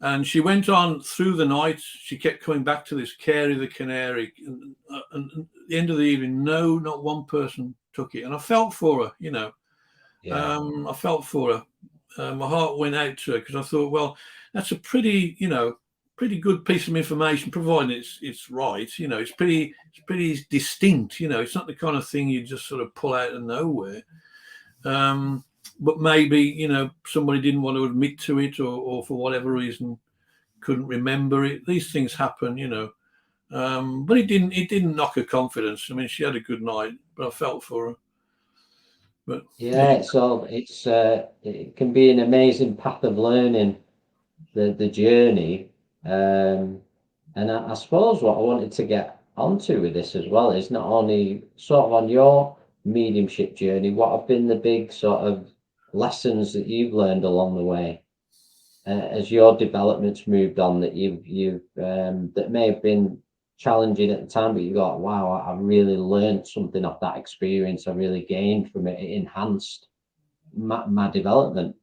Speaker 3: And she went on through the night. She kept coming back to this Carey the canary. And at the end of the evening, no, not one person took it. And I felt for her, you know.
Speaker 1: Yeah.
Speaker 3: I felt for her. My heart went out to her, because I thought, well, that's a pretty good piece of information, providing it's right. You know, it's pretty distinct. You know, it's not the kind of thing you just sort of pull out of nowhere. But maybe, you know, somebody didn't want to admit to it, or for whatever reason couldn't remember it. These things happen, you know. But it didn't knock her confidence. I mean, she had a good night, but I felt for her. But
Speaker 1: Yeah, so it can be an amazing path of learning, the journey. And I suppose what I wanted to get onto with this as well is not only sort of on your mediumship journey, what have been the big sort of lessons that you've learned along the way, as your development's moved on, that you've that may have been challenging at the time, but you got, wow, I really learned something off that experience. I really gained from it. It enhanced my development.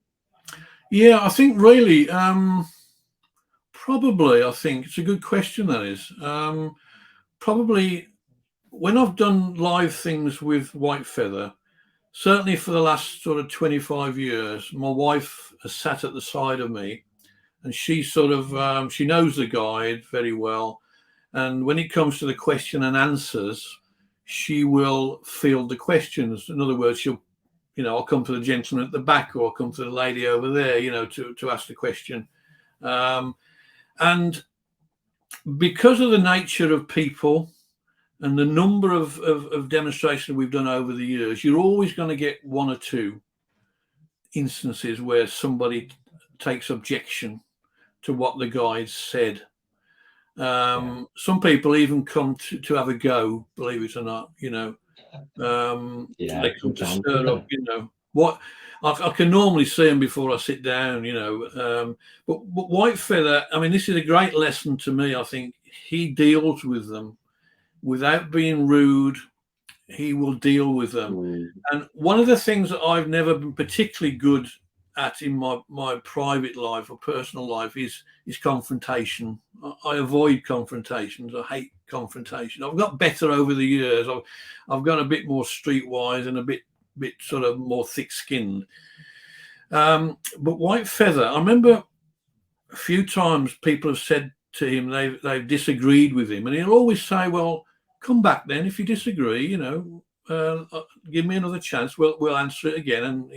Speaker 3: Yeah, I think really, probably, I think it's a good question, that is. Probably when I've done live things with White Feather, certainly for the last sort of 25 years, my wife has sat at the side of me, and she sort of, she knows the guide very well. And when it comes to the question and answers, she will field the questions. In other words, she'll, I'll come to the gentleman at the back, or I'll come to the lady over there, to ask the question. And because of the nature of people and the number of demonstrations we've done over the years, you're always going to get one or two instances where somebody takes objection to what the guide said. Some people even come to have a go, believe it or not, they come to stir up, what I can normally see them before I sit down, but White Feather, I mean, this is a great lesson to me. I think he deals with them without being rude. He will deal with them. And one of the things that I've never been particularly good at in my private life or personal life is confrontation. I avoid confrontations. I hate confrontation. I've got better over the years. I've got a bit more streetwise and a bit sort of more thick-skinned. But White Feather, I remember a few times people have said to him they've disagreed with him, and he'll always say, well, come back then if you disagree, give me another chance, we'll answer it again.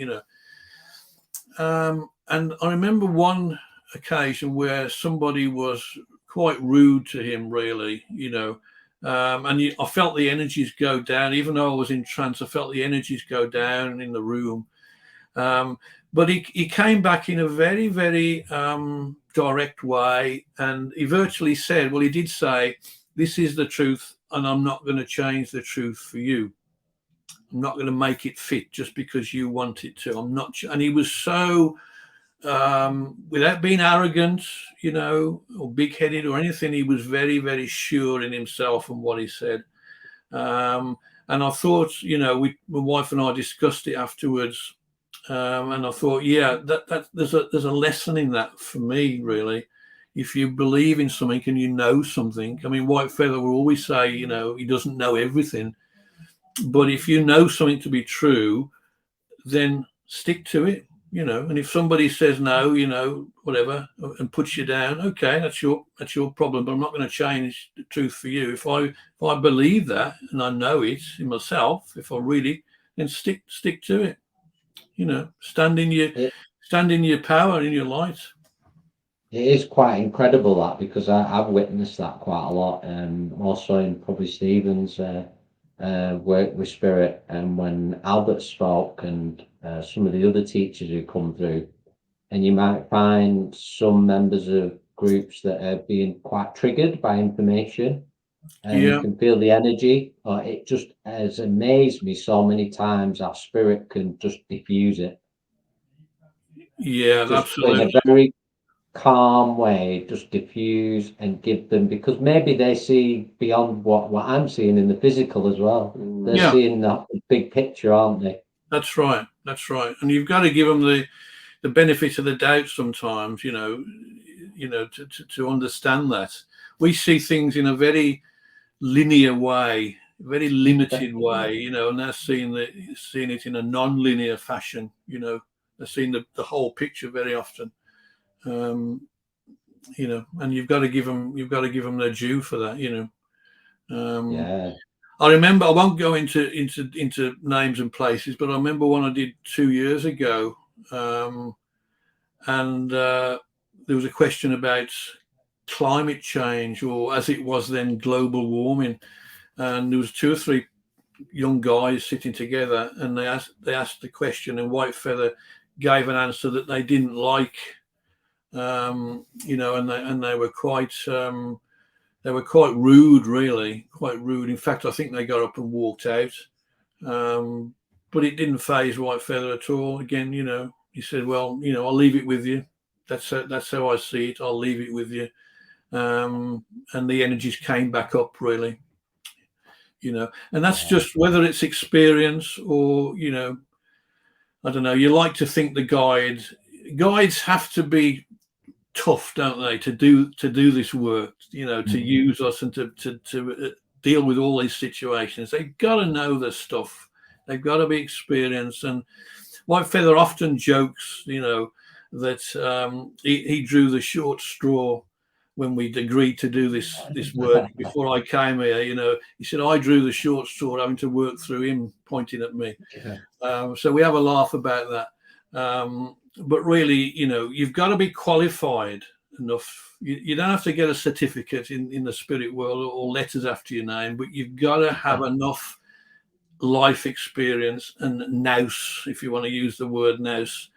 Speaker 3: And I remember one occasion where somebody was quite rude to him, really, and I felt the energies go down. Even though I was in trance, I felt the energies go down in the room. But he came back in a very, very direct way, and he virtually said, well, he did say, this is the truth, and I'm not going to change the truth for you. I'm not going to make it fit just because you want it to. I'm not. And he was so, without being arrogant, or big-headed or anything, he was very, very sure in himself and what he said. And I thought, my wife and I discussed it afterwards, and I thought, yeah, that there's a lesson in that for me, really. If you believe in something and you know something, I mean, White Feather will always say, he doesn't know everything. But if you know something to be true, then stick to it, and if somebody says no, whatever, and puts you down, okay, that's your problem, but I'm not going to change the truth for you. If I believe that and I know it in myself, if I really, then stick to it, stand in your power, in your light.
Speaker 1: It is quite incredible, that, because I've witnessed that quite a lot, also in probably Stephen's work with spirit, and when Albert spoke, and some of the other teachers who come through, and you might find some members of groups that are being quite triggered by information, and you can feel the energy. It just has amazed me so many times how spirit can just diffuse it.
Speaker 3: Yeah,
Speaker 1: just
Speaker 3: absolutely.
Speaker 1: In a very calm way, just diffuse and give them, because maybe they see beyond what I'm seeing in the physical as well. They're seeing the big picture, aren't they?
Speaker 3: That's right. And you've got to give them the benefit of the doubt sometimes, to understand that. We see things in a very linear way, very limited way, and they're seeing it in a non-linear fashion, they're seeing the whole picture very often. And you've got to give them their due for that, I remember, I won't go into names and places, but I remember one I did 2 years ago, and there was a question about climate change, or as it was then, global warming, and there was 2 or 3 young guys sitting together, and they asked the question, and White Feather gave an answer that they didn't like, and they were quite rude, really, quite rude. In fact, I think they got up and walked out, but it didn't faze White Feather at all. Again, he said, well, I'll leave it with you. That's how I see it. I'll leave it with you. and the energies came back up, really. And that's just whether it's experience or, I don't know. You like to think the guides have to be tough, don't they, to do this work, to use us and to deal with all these situations. They've got to know their stuff. They've got to be experienced. And White Feather often jokes, that he drew the short straw when we'd agreed to do this work before I came here. He said, I drew the short straw, having to work through him pointing at me. So we have a laugh about that. But really, you've got to be qualified enough. You don't have to get a certificate in the spirit world or letters after your name, but you've got to have enough life experience and nous, if you want to use the word nous.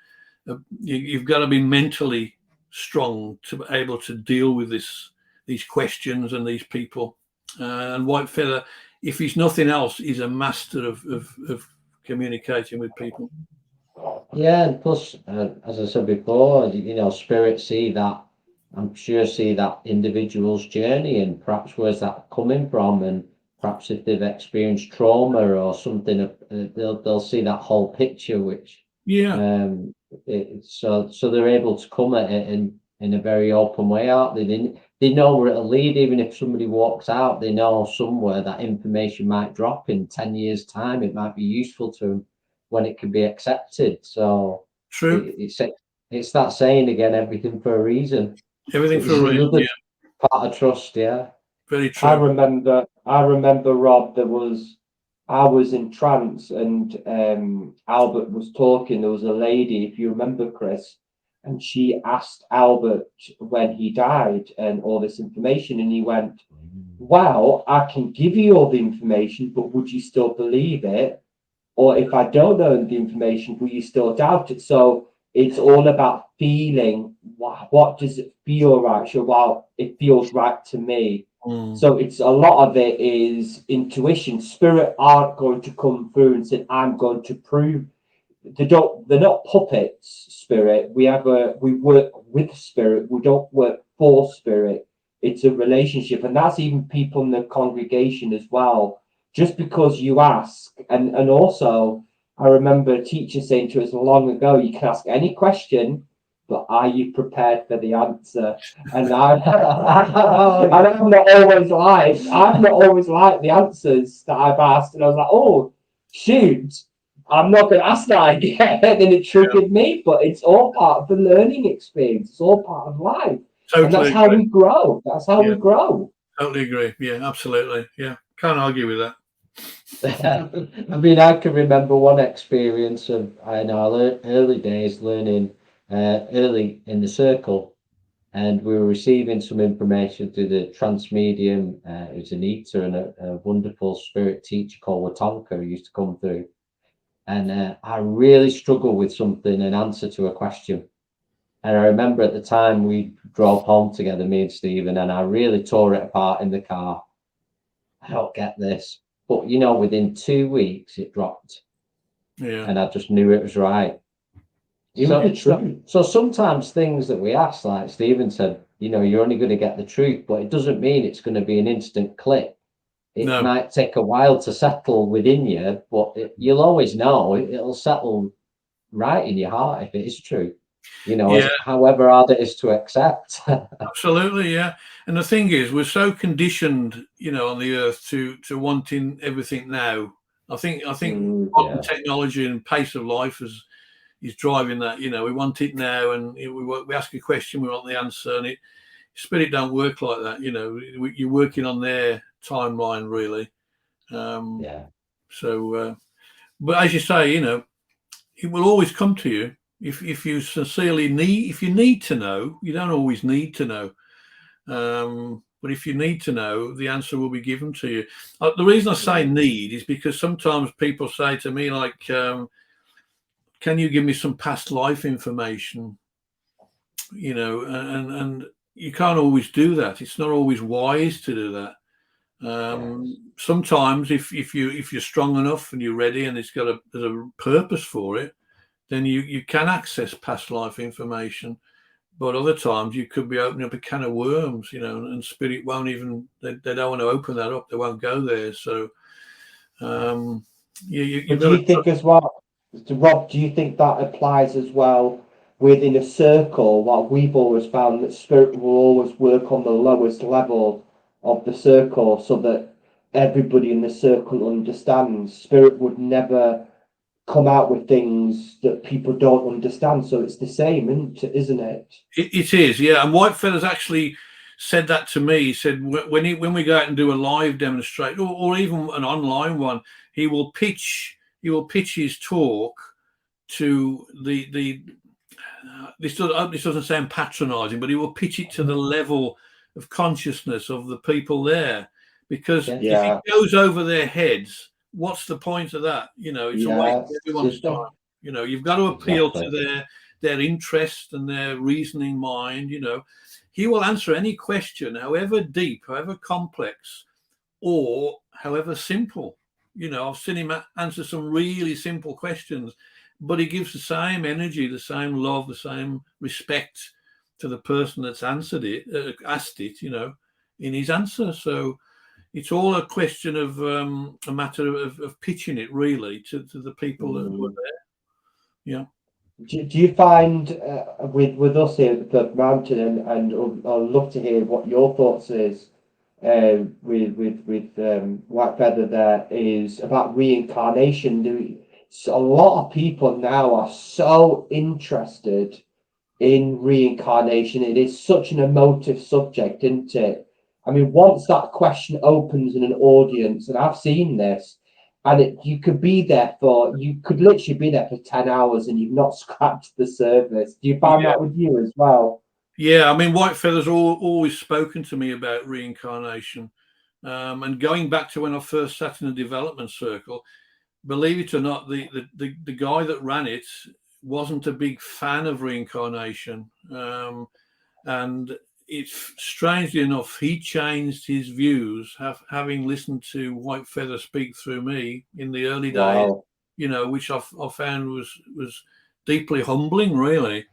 Speaker 3: You've got to be mentally strong to be able to deal with these questions and these people. And White Feather, if he's nothing else, he's a master of communicating with people.
Speaker 1: Yeah, and plus, as I said before, spirits see that. I'm sure see that individual's journey, and perhaps where's that coming from, and perhaps if they've experienced trauma or something, they'll see that whole picture, which so they're able to come at it in a very open way, aren't they? They know where it'll lead. Even if somebody walks out, they know somewhere that information might drop in 10 years' time. It might be useful to them when it can be accepted. So
Speaker 3: true.
Speaker 1: It's that saying again, everything for a reason.
Speaker 3: Everything for a reason.
Speaker 1: Part of trust, yeah.
Speaker 3: Very true.
Speaker 2: I remember, Rob, I was in trance and Albert was talking. There was a lady, if you remember, Chris, and she asked Albert when he died and all this information, and he went, well, I can give you all the information, but would you still believe it? Or if I don't know the information, will you still doubt it? So it's all about feeling. What does it feel right? So, well, it feels right to me. So it's a lot of it is intuition. Spirit aren't going to come through and say, I'm going to prove. They're not puppets, spirit. We work with spirit. We don't work for spirit. It's a relationship. And that's even people in the congregation as well. Just because you ask, and also I remember a teacher saying to us long ago, you can ask any question, but are you prepared for the answer? And I've not always liked the answers that I've asked, and I was like, oh shoot, I'm not going to ask that again. And it triggered me, but it's all part of the learning experience. It's all part of life.
Speaker 3: Totally
Speaker 2: and that's how we grow. That's how we grow.
Speaker 3: Totally agree. Yeah, absolutely. Yeah, can't argue with that.
Speaker 1: I mean, I can remember one experience of early days learning early in the circle, and we were receiving some information through the trance medium. It was Anita and a wonderful spirit teacher called Watonka who used to come through. And I really struggled with something, an answer to a question. And I remember at the time we drove home together, me and Stephen, and I really tore it apart in the car. I don't get this. But, within 2 weeks, it dropped.
Speaker 3: Yeah.
Speaker 1: And I just knew it was right. So sometimes things that we ask, like Stephen said, you're only going to get the truth, but it doesn't mean it's going to be an instant click. It might take a while to settle within you, but you'll always know it'll settle right in your heart if it is true. However hard it is to accept.
Speaker 3: Absolutely, yeah. And the thing is, we're so conditioned, on the earth to wanting everything now. I think modern technology and pace of life is driving that. We want it now, and we ask a question, we want the answer, and spirit don't work like that. You're working on their timeline, really. So, but as you say, it will always come to you. If you sincerely need to know, you don't always need to know. But if you need to know, the answer will be given to you. The reason I say need is because sometimes people say to me, like, can you give me some past life information? And you can't always do that. It's not always wise to do that. Sometimes if you're strong enough and you're ready and there's a purpose for it, then you can access past life information. but other times you could be opening up a can of worms, and spirit won't even, they don't want to open that up. They won't go there. So, you've
Speaker 2: But do
Speaker 3: got
Speaker 2: you think as well, Rob, do you think that applies as well within a circle? What we've always found that spirit will always work on the lowest level of the circle so that everybody in the circle understands. Spirit would never come out with things that people don't understand. So it's the same, isn't it?
Speaker 3: It is, yeah. And White Feather's actually said that to me. He said when we go out and do a live demonstration or even an online one, he will pitch his talk to the this doesn't sound patronizing, but he will pitch it to the level of consciousness of the people there, because if it goes over their heads, what's the point of that? It's a waste of everyone's time. You've got to appeal to their interest and their reasoning mind. He will answer any question, however deep, however complex, or however simple. I've seen him answer some really simple questions, but he gives the same energy, the same love, the same respect to the person that's asked it, in his answer. So it's all a question of a matter of pitching it really to the people that were there. Yeah.
Speaker 2: Do you find with us here at the Mountain, and I'd love to hear what your thoughts is with White Feather there, is about reincarnation. A lot of people now are so interested in reincarnation. It is such an emotive subject, isn't it? I mean, once that question opens in an audience, and I've seen this, and you could literally be there for 10 hours and you've not scratched the surface. Do you find that with you as well?
Speaker 3: Yeah, I mean, White Feather's always spoken to me about reincarnation. And going back to when I first sat in a development circle, believe it or not, the guy that ran it wasn't a big fan of reincarnation. And it's strangely enough, he changed his views, having listened to White Feather speak through me in the early days, which I found was deeply humbling, really.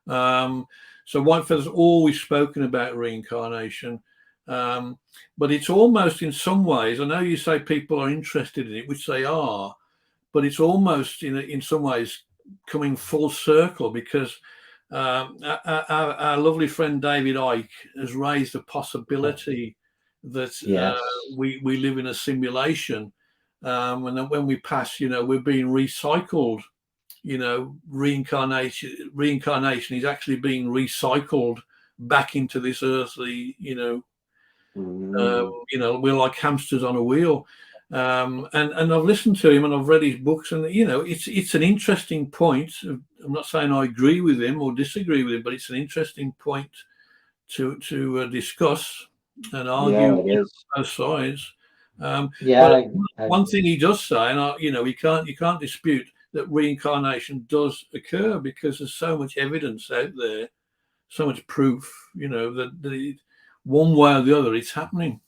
Speaker 3: So White Feather's always spoken about reincarnation. But it's almost, in some ways, I know you say people are interested in it, which they are, but it's almost in some ways coming full circle, because our lovely friend David Icke has raised a possibility that we live in a simulation, and that when we pass, we're being recycled. Reincarnation is actually being recycled back into this earthly, we're like hamsters on a wheel. And I've listened to him and I've read his books, and it's an interesting point. I'm not saying I agree with him or disagree with him, but it's an interesting point to discuss and argue both sides. But one thing he does say, and you can't dispute that reincarnation does occur, because there's so much evidence out there, so much proof, that one way or the other it's happening.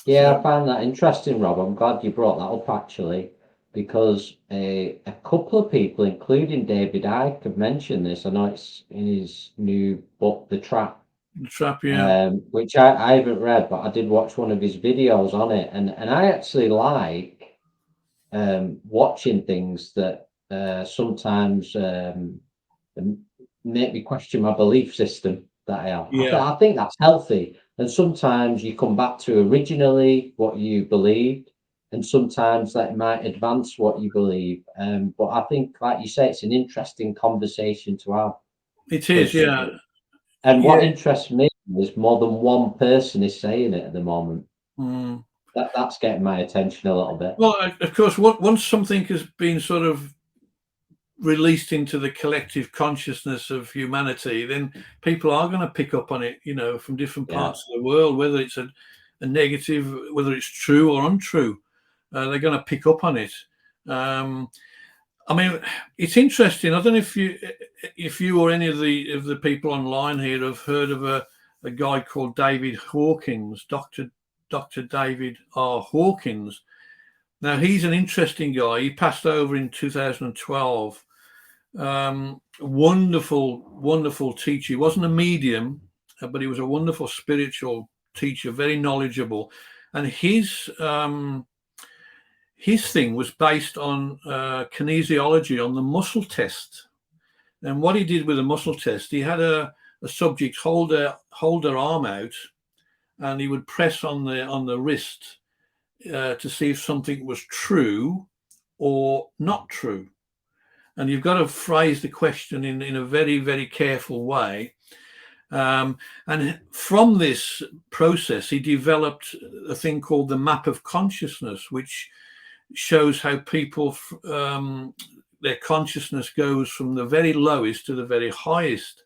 Speaker 1: I find that interesting, Rob. I'm glad you brought that up, actually, because a couple of people, including David Icke, have mentioned this. I know it's in his new book, The Trap.
Speaker 3: The Trap, yeah.
Speaker 1: Which I haven't read, but I did watch one of his videos on it, and I actually like watching things that sometimes make me question my belief system that I have. I think that's healthy. And sometimes you come back to originally what you believed, and sometimes that might advance what you believe. But I think, like you say, it's an interesting conversation to have.
Speaker 3: It is, yeah.
Speaker 1: And what interests me is more than one person is saying it at the moment. That's getting my attention a little bit.
Speaker 3: Well, of course, once something has been sort of released into the collective consciousness of humanity, then people are going to pick up on it, from different parts of the world, whether it's a negative, whether it's true or untrue, they're going to pick up on it. I mean, it's interesting. I don't know if you or any of the people online here have heard of a guy called David Hawkins, Dr. David R. Hawkins. Now, he's an interesting guy. He passed over in 2012. Wonderful teacher. He wasn't a medium, but he was a wonderful spiritual teacher, very knowledgeable. And his thing was based on kinesiology, on the muscle test. And what he did with the muscle test, he had a subject hold their arm out, and he would press on the wrist to see if something was true or not true. And you've got to phrase the question in a very, very careful way. And from this process, he developed a thing called the map of consciousness, which shows how people, their consciousness goes from the very lowest to the very highest.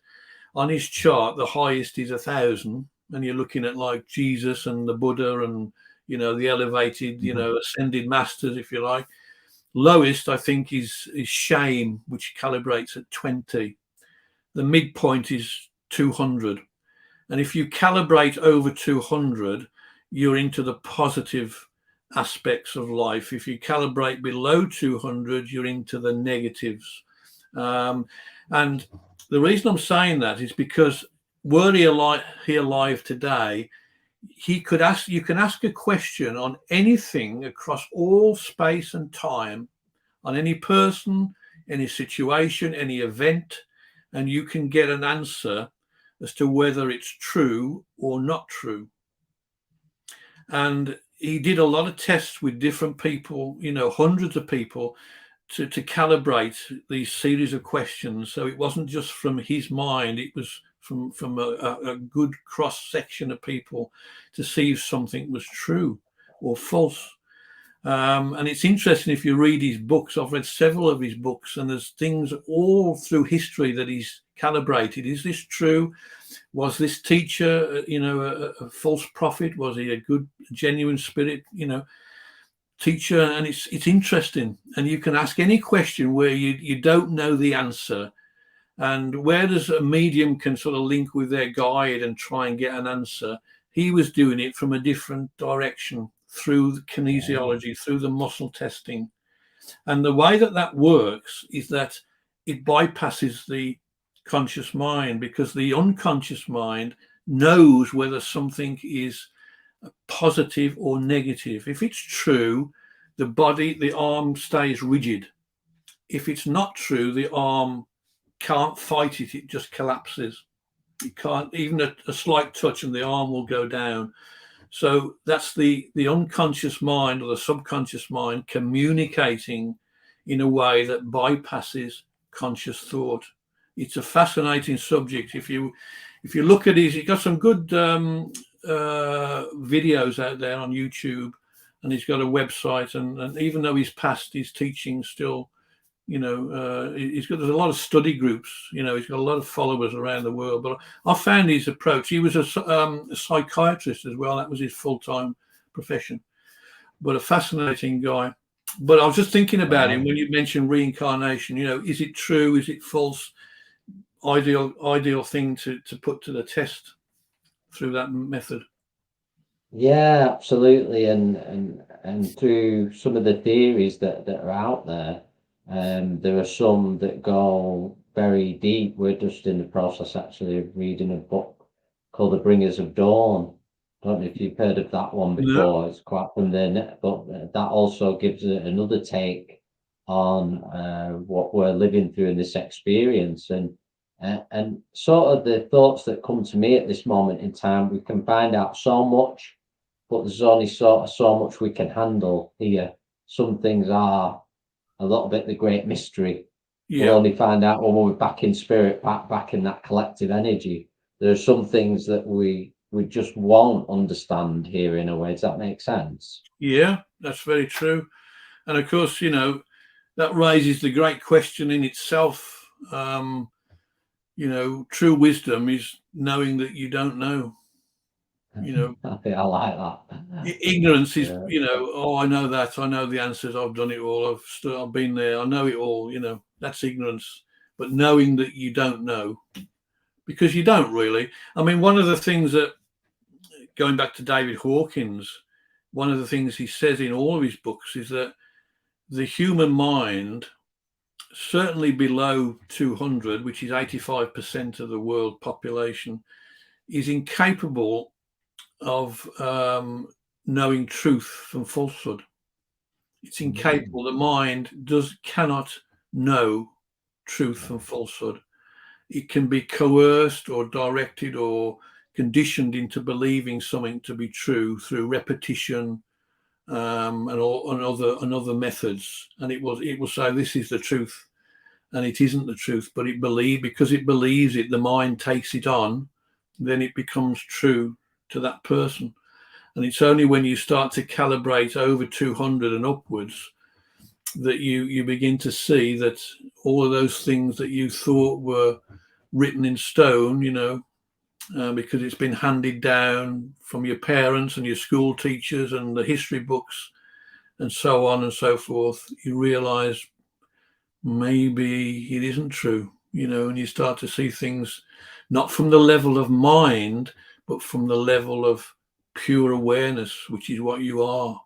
Speaker 3: On his chart, the highest is 1,000, and you're looking at like Jesus and the Buddha and, the elevated, ascended masters, if you like. Lowest, I think, is shame, which calibrates at 20. The midpoint is 200. And if you calibrate over 200, you're into the positive aspects of life. If you calibrate below 200, you're into the negatives. And the reason I'm saying that is because were he alive today, you can ask a question on anything across all space and time, on any person, any situation, any event, and you can get an answer as to whether it's true or not true. And he did a lot of tests with different people, hundreds of people, to calibrate these series of questions. So it wasn't just from his mind, it was from a good cross section of people to see if something was true or false. And it's interesting if you read his books. I've read several of his books, and there's things all through history that he's calibrated. Is this true? Was this teacher, a false prophet? Was he a good, genuine spirit, teacher? And it's interesting. And you can ask any question where you don't know the answer. And where does a medium can sort of link with their guide and try and get an answer, he was doing it from a different direction through the kinesiology, through the muscle testing. And the way that works is that it bypasses the conscious mind, because the unconscious mind knows whether something is positive or negative. If it's true, the arm stays rigid. If it's not true, the arm can't fight it, it just collapses. It can't, even a slight touch and the arm will go down. So that's the unconscious mind or the subconscious mind communicating in a way that bypasses conscious thought. It's a fascinating subject. If you look at he's got some good videos out there on YouTube, and he's got a website, and even though he's passed, his teaching still, there's a lot of study groups, he's got a lot of followers around the world. But I found his approach. He was a psychiatrist as well. That was his full-time profession, but a fascinating guy. But I was just thinking about him when you mentioned reincarnation. Is it true? Is it false? Ideal thing to put to the test through that method.
Speaker 1: Yeah, absolutely. And through some of the theories that are out there, there are some that go very deep. We're just in the process actually of reading a book called The Bringers of Dawn. I don't know if you've heard of that one before. No. It's quite from the net, but that also gives another take on what we're living through in this experience. And sort of the thoughts that come to me at this moment in time, we can find out so much, but there's only so much we can handle here. Some things are a little bit the great mystery. Yeah. We'll only find out when we're back in spirit, back in that collective energy. There are some things that we just won't understand here in a way. Does that make sense?
Speaker 3: Yeah, that's very true. And of course, that raises the great question in itself. True wisdom is knowing that you don't know.
Speaker 1: I think I like that.
Speaker 3: Ignorance is, I know that. I know the answers. I've done it all. I've been there. I know it all. That's ignorance. But knowing that you don't know, because you don't really. I mean, one of the things that, going back to David Hawkins, one of the things he says in all of his books is that the human mind certainly below 200, which is 85% of the world population, is incapable of knowing truth from falsehood. It's incapable. The mind cannot know truth from falsehood. It can be coerced or directed or conditioned into believing something to be true through repetition and other methods, and it will say this is the truth, and it isn't the truth, but because it believes it, the mind takes it on, then it becomes true to that person. And it's only when you start to calibrate over 200 and upwards that you begin to see that all of those things that you thought were written in stone, because it's been handed down from your parents and your school teachers and the history books and so on and so forth, you realize maybe it isn't true, and you start to see things not from the level of mind, but from the level of pure awareness, which is what you are,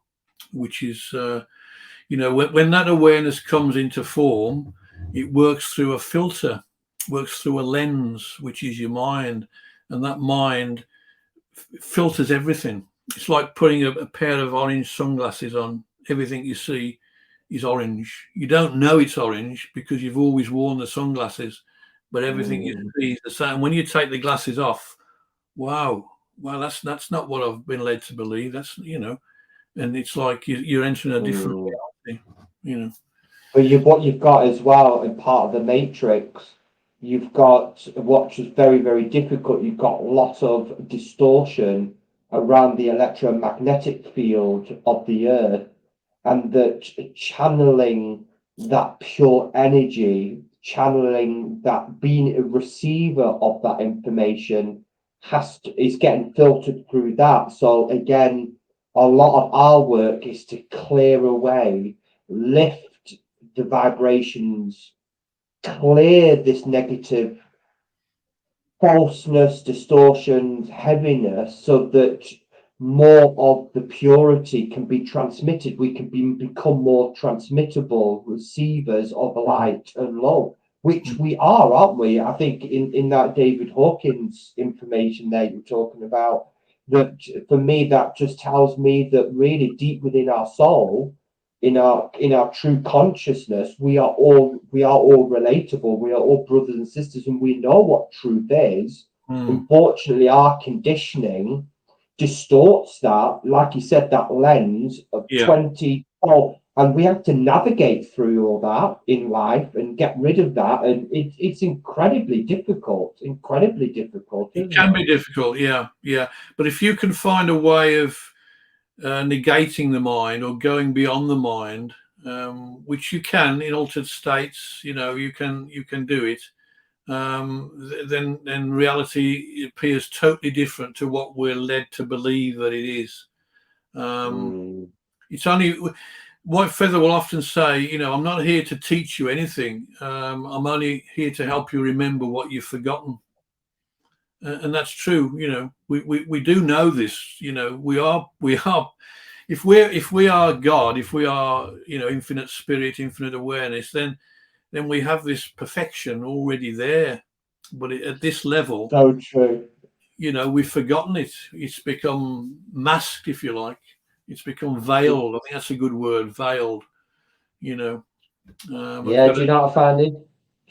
Speaker 3: which is, when that awareness comes into form, it works through a filter, works through a lens, which is your mind, and that mind filters everything. It's like putting a pair of orange sunglasses on. Everything you see is orange. You don't know it's orange because you've always worn the sunglasses, but everything you see is the same. When you take the glasses off, wow, that's not what I've been led to believe. That's, and it's like you're entering a different reality,
Speaker 2: But what you've got as well, in part of the matrix, you've got what was very, very difficult. You've got lots of distortion around the electromagnetic field of the earth, and that channeling that pure energy, channeling that, being a receiver of that information is getting filtered through that. So again, a lot of our work is to clear away, lift the vibrations, clear this negative falseness, distortions, heaviness, so that more of the purity can be transmitted. We can become more transmittable receivers of light and love, which we are, aren't we? I think in that David Hawkins information there you're talking about, that for me, that just tells me that really deep within our soul, in our true consciousness, we are all relatable. We are all brothers and sisters, and we know what truth is. Unfortunately, our conditioning distorts that, like you said, that lens of 2012, and we have to navigate through all that in life and get rid of that, and it's incredibly difficult.
Speaker 3: It can be difficult, yeah. But if you can find a way of negating the mind or going beyond the mind, which you can in altered states, you can do it, then reality appears totally different to what we're led to believe that it is. It's only, White Feather will often say, I'm not here to teach you anything. I'm only here to help you remember what you've forgotten. And that's true. We do know this. We are. If we are God, if we are, infinite spirit, infinite awareness, then we have this perfection already there. But at this level,
Speaker 2: so true.
Speaker 3: We've forgotten it. It's become masked, if you like. It's become veiled. I think that's a good word, veiled.
Speaker 1: Do you know what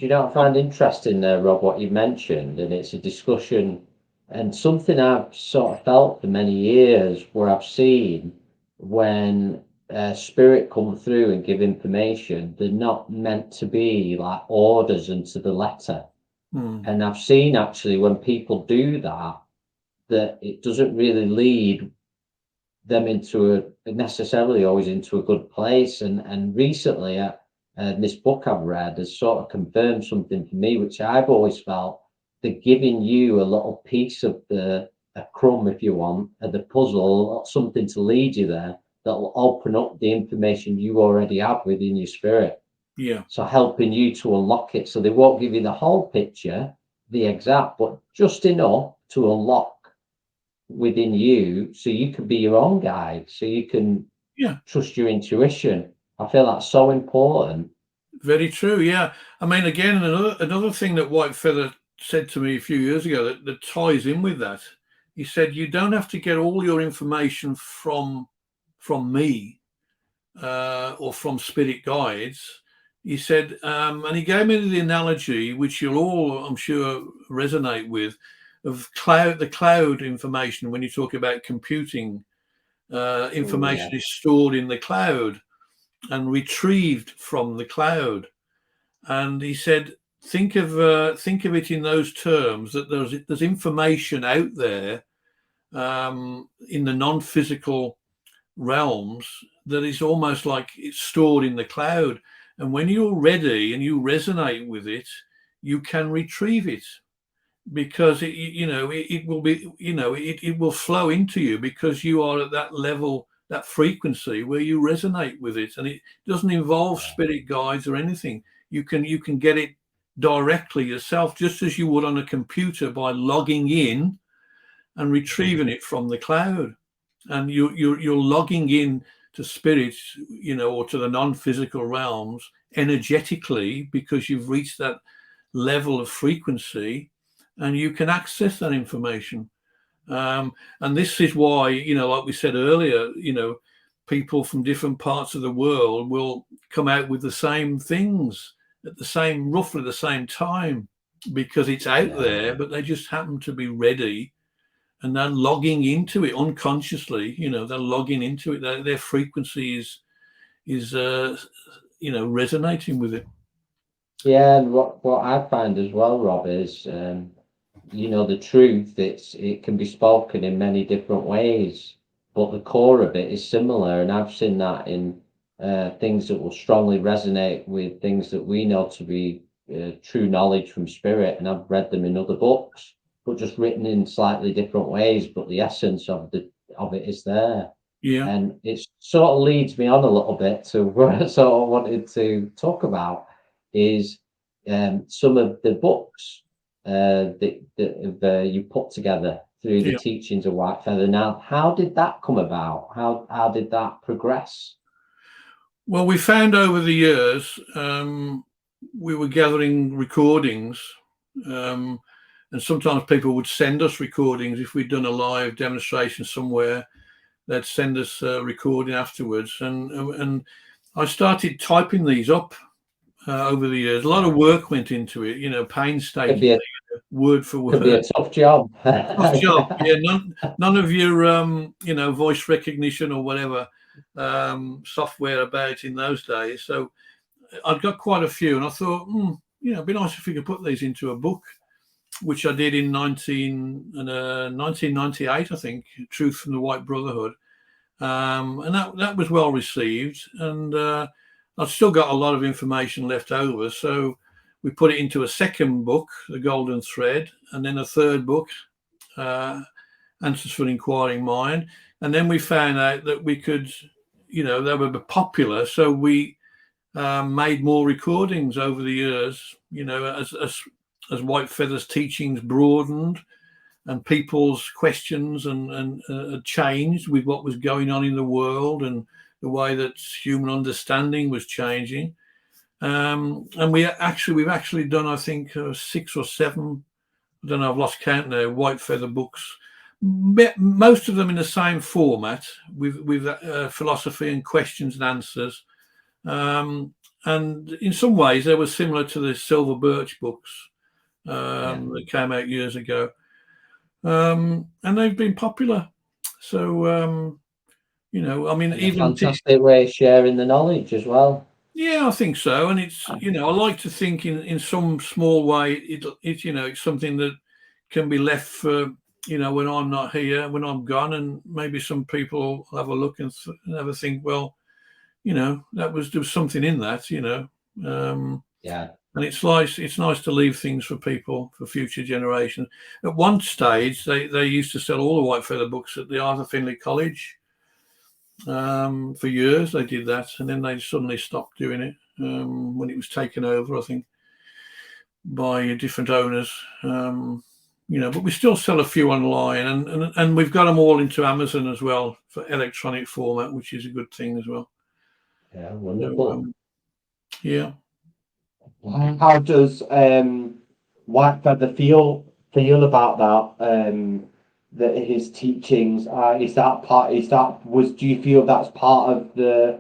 Speaker 1: I find interesting there, Rob, what you mentioned? And it's a discussion and something I've sort of felt for many years, where I've seen when spirit come through and give information, they're not meant to be like orders and to the letter. And I've seen actually when people do that it doesn't really lead them into necessarily always into a good place. And recently, this book I've read has sort of confirmed something for me, which I've always felt, they're giving you a little piece of a crumb, if you want, of the puzzle, something to lead you there that will open up the information you already have within your spirit.
Speaker 3: Yeah.
Speaker 1: So helping you to unlock it. So they won't give you the whole picture, the exact, but just enough to unlock within you, so you can be your own guide, so you can trust your intuition. I feel that's so important.
Speaker 3: Very true. Yeah. I mean, again, another thing that White Feather said to me a few years ago that ties in with that. He said, you don't have to get all your information from me or from spirit guides. He said, and he gave me the analogy, which you'll all, I'm sure, resonate with, of the cloud information. When you talk about computing, information is stored in the cloud and retrieved from the cloud. And he said, think of it in those terms, that there's information out there in the non-physical realms that is almost like it's stored in the cloud. And when you're ready and you resonate with it, you can retrieve it, because it will be, it will flow into you, because you are at that level, that frequency where you resonate with it, and it doesn't involve spirit guides or anything. You can get it directly yourself, just as you would on a computer, by logging in and retrieving it from the cloud. And you're logging in to spirit, or to the non-physical realms energetically, because you've reached that level of frequency, and you can access that information. And this is why, like we said earlier, people from different parts of the world will come out with the same things at roughly the same time, because it's out there, but they just happen to be ready, and they're logging into it unconsciously. They're logging into it. Their frequency is resonating with it.
Speaker 1: Yeah, and what I find as well, Rob, is the truth. It can be spoken in many different ways, but the core of it is similar. And I've seen that in things that will strongly resonate with things that we know to be true knowledge from spirit, and I've read them in other books, but just written in slightly different ways. But the essence of it is there.
Speaker 3: Yeah.
Speaker 1: And it sort of leads me on a little bit to what I sort of wanted to talk about is some of the books that you put together through the teachings of White Feather. Now, how did that come about? How did that progress?
Speaker 3: Well, we found over the years, we were gathering recordings, and sometimes people would send us recordings. If we'd done a live demonstration somewhere, they'd send us a recording afterwards, and I started typing these up over the years. A lot of work went into it, painstakingly, word for word.
Speaker 1: Could be a tough job.
Speaker 3: Tough job. Yeah, none of your voice recognition or whatever software about in those days. So I've got quite a few, and I thought, it'd be nice if we could put these into a book, which I did in 1998, I think, Truth from the White Brotherhood. And that was well received, and I've still got a lot of information left over. So we put it into a second book, The Golden Thread, and then a third book, Answers for an Inquiring Mind. And then we found out that we could, they were popular. So we made more recordings over the years, as White Feather's teachings broadened and people's questions and changed with what was going on in the world and the way that human understanding was changing. And we've actually done, I think, 6 or 7, I don't know, I've lost count now, White Feather books, most of them in the same format with philosophy and questions and answers. And in some ways, they were similar to the Silver Birch books that came out years ago. And they've been popular. So, even
Speaker 1: a fantastic way of sharing the knowledge as well.
Speaker 3: Yeah, I think so. And it's, I like to think in some small way, it's something that can be left for, when I'm not here, when I'm gone, and maybe some people will have a look and have a think, well, there was something in that, And it's nice to leave things for people, for future generations. At one stage, they used to sell all the White Feather books at the Arthur Findlay College. For years they did that, and then they suddenly stopped doing it when it was taken over, I think, by different owners. But we still sell a few online, and we've got them all into Amazon as well for electronic format, which is a good thing as well.
Speaker 1: Yeah, wonderful.
Speaker 3: So,
Speaker 2: How does White Feather feel about that? That his teachings is that part? Is that was? Do you feel that's part of the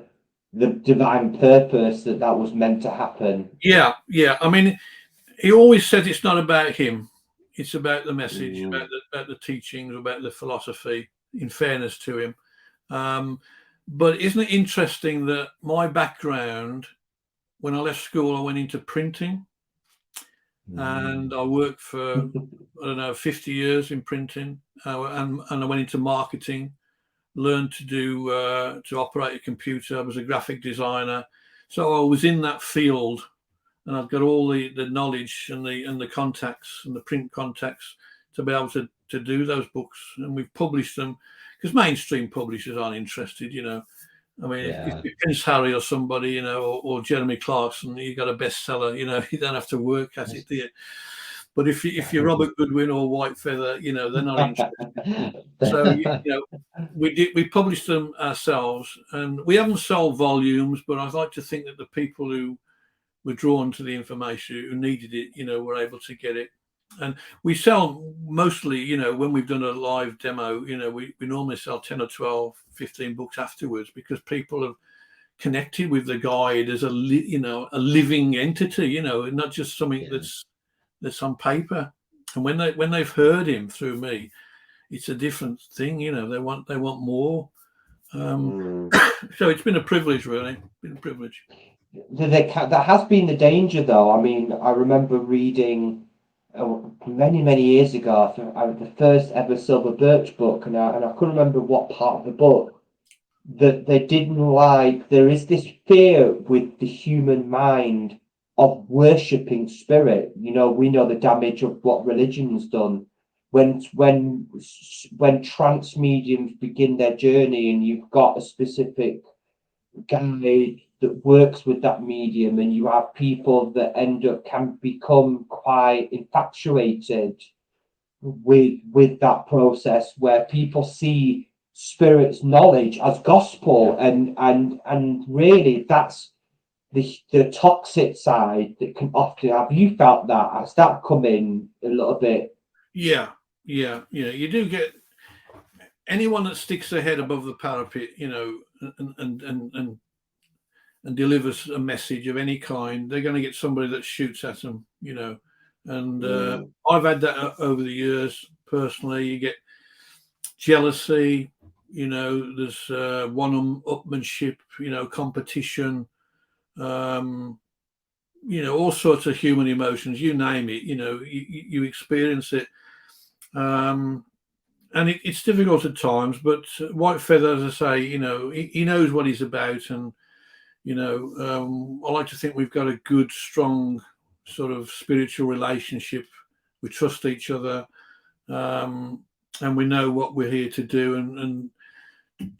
Speaker 2: divine purpose that was meant to happen?
Speaker 3: Yeah, yeah. I mean, he always said it's not about him; it's about the message,
Speaker 2: Mm,
Speaker 3: about the teachings, about the philosophy. In fairness to him, um, but isn't it interesting that my background, when I left school, I went into printing, and I worked for, I don't know, 50 years in printing, and I went into marketing, learned to do to operate a computer. I was a graphic designer, so I was in that field, and I've got all the knowledge and the contacts and the print contacts to be able to do those books, and we've published them because mainstream publishers aren't interested, you know. I mean, if
Speaker 1: Yeah.
Speaker 3: you're Prince Harry or somebody, you know, or Jeremy Clarkson, you got a bestseller, you know, you don't have to work at it, do you? But if you're Robert Goodwin or White Feather, you know, they're not interested. So you know, we published them ourselves, and we haven't sold volumes, but I'd like to think that the people who were drawn to the information, who needed it, you know, were able to get it. And we sell mostly, you know, when we've done a live demo, you know, we normally sell 10 or 12, 15 books afterwards because people have connected with the guide as you know, a living entity, you know, not just something
Speaker 1: Yeah.
Speaker 3: that's on paper. And when they've heard him through me, it's a different thing, you know. They want more. Um,
Speaker 2: mm.
Speaker 3: so it's been a privilege, really. Been a privilege.
Speaker 2: There has been the danger, though. I mean, I remember reading many years ago the first ever Silver Birch book, and I couldn't remember what part of the book that they didn't like. There is this fear with the human mind of worshipping spirit. You know, we know the damage of what religion's done. When trance mediums begin their journey, and you've got a specific guide that works with that medium, and you have people that can become quite infatuated with that process, where people see spirit's knowledge as gospel,
Speaker 1: Yeah.
Speaker 2: and really that's the toxic side that can often. Have you felt that? Has that come in a little bit?
Speaker 3: Yeah, yeah, yeah. You do get anyone that sticks their head above the parapet, you know, and delivers a message of any kind. They're going to get somebody that shoots at them, you know. And
Speaker 2: Mm,
Speaker 3: I've had that over the years personally. You get jealousy, you know. There's one-upmanship, you know, competition. Um, you know, all sorts of human emotions. You name it, you know, you experience it. Um, and it's difficult at times, but White Feather, as I say, you know, he knows what he's about, and you know, I like to think we've got a good, strong sort of spiritual relationship. We trust each other, um, and we know what we're here to do. And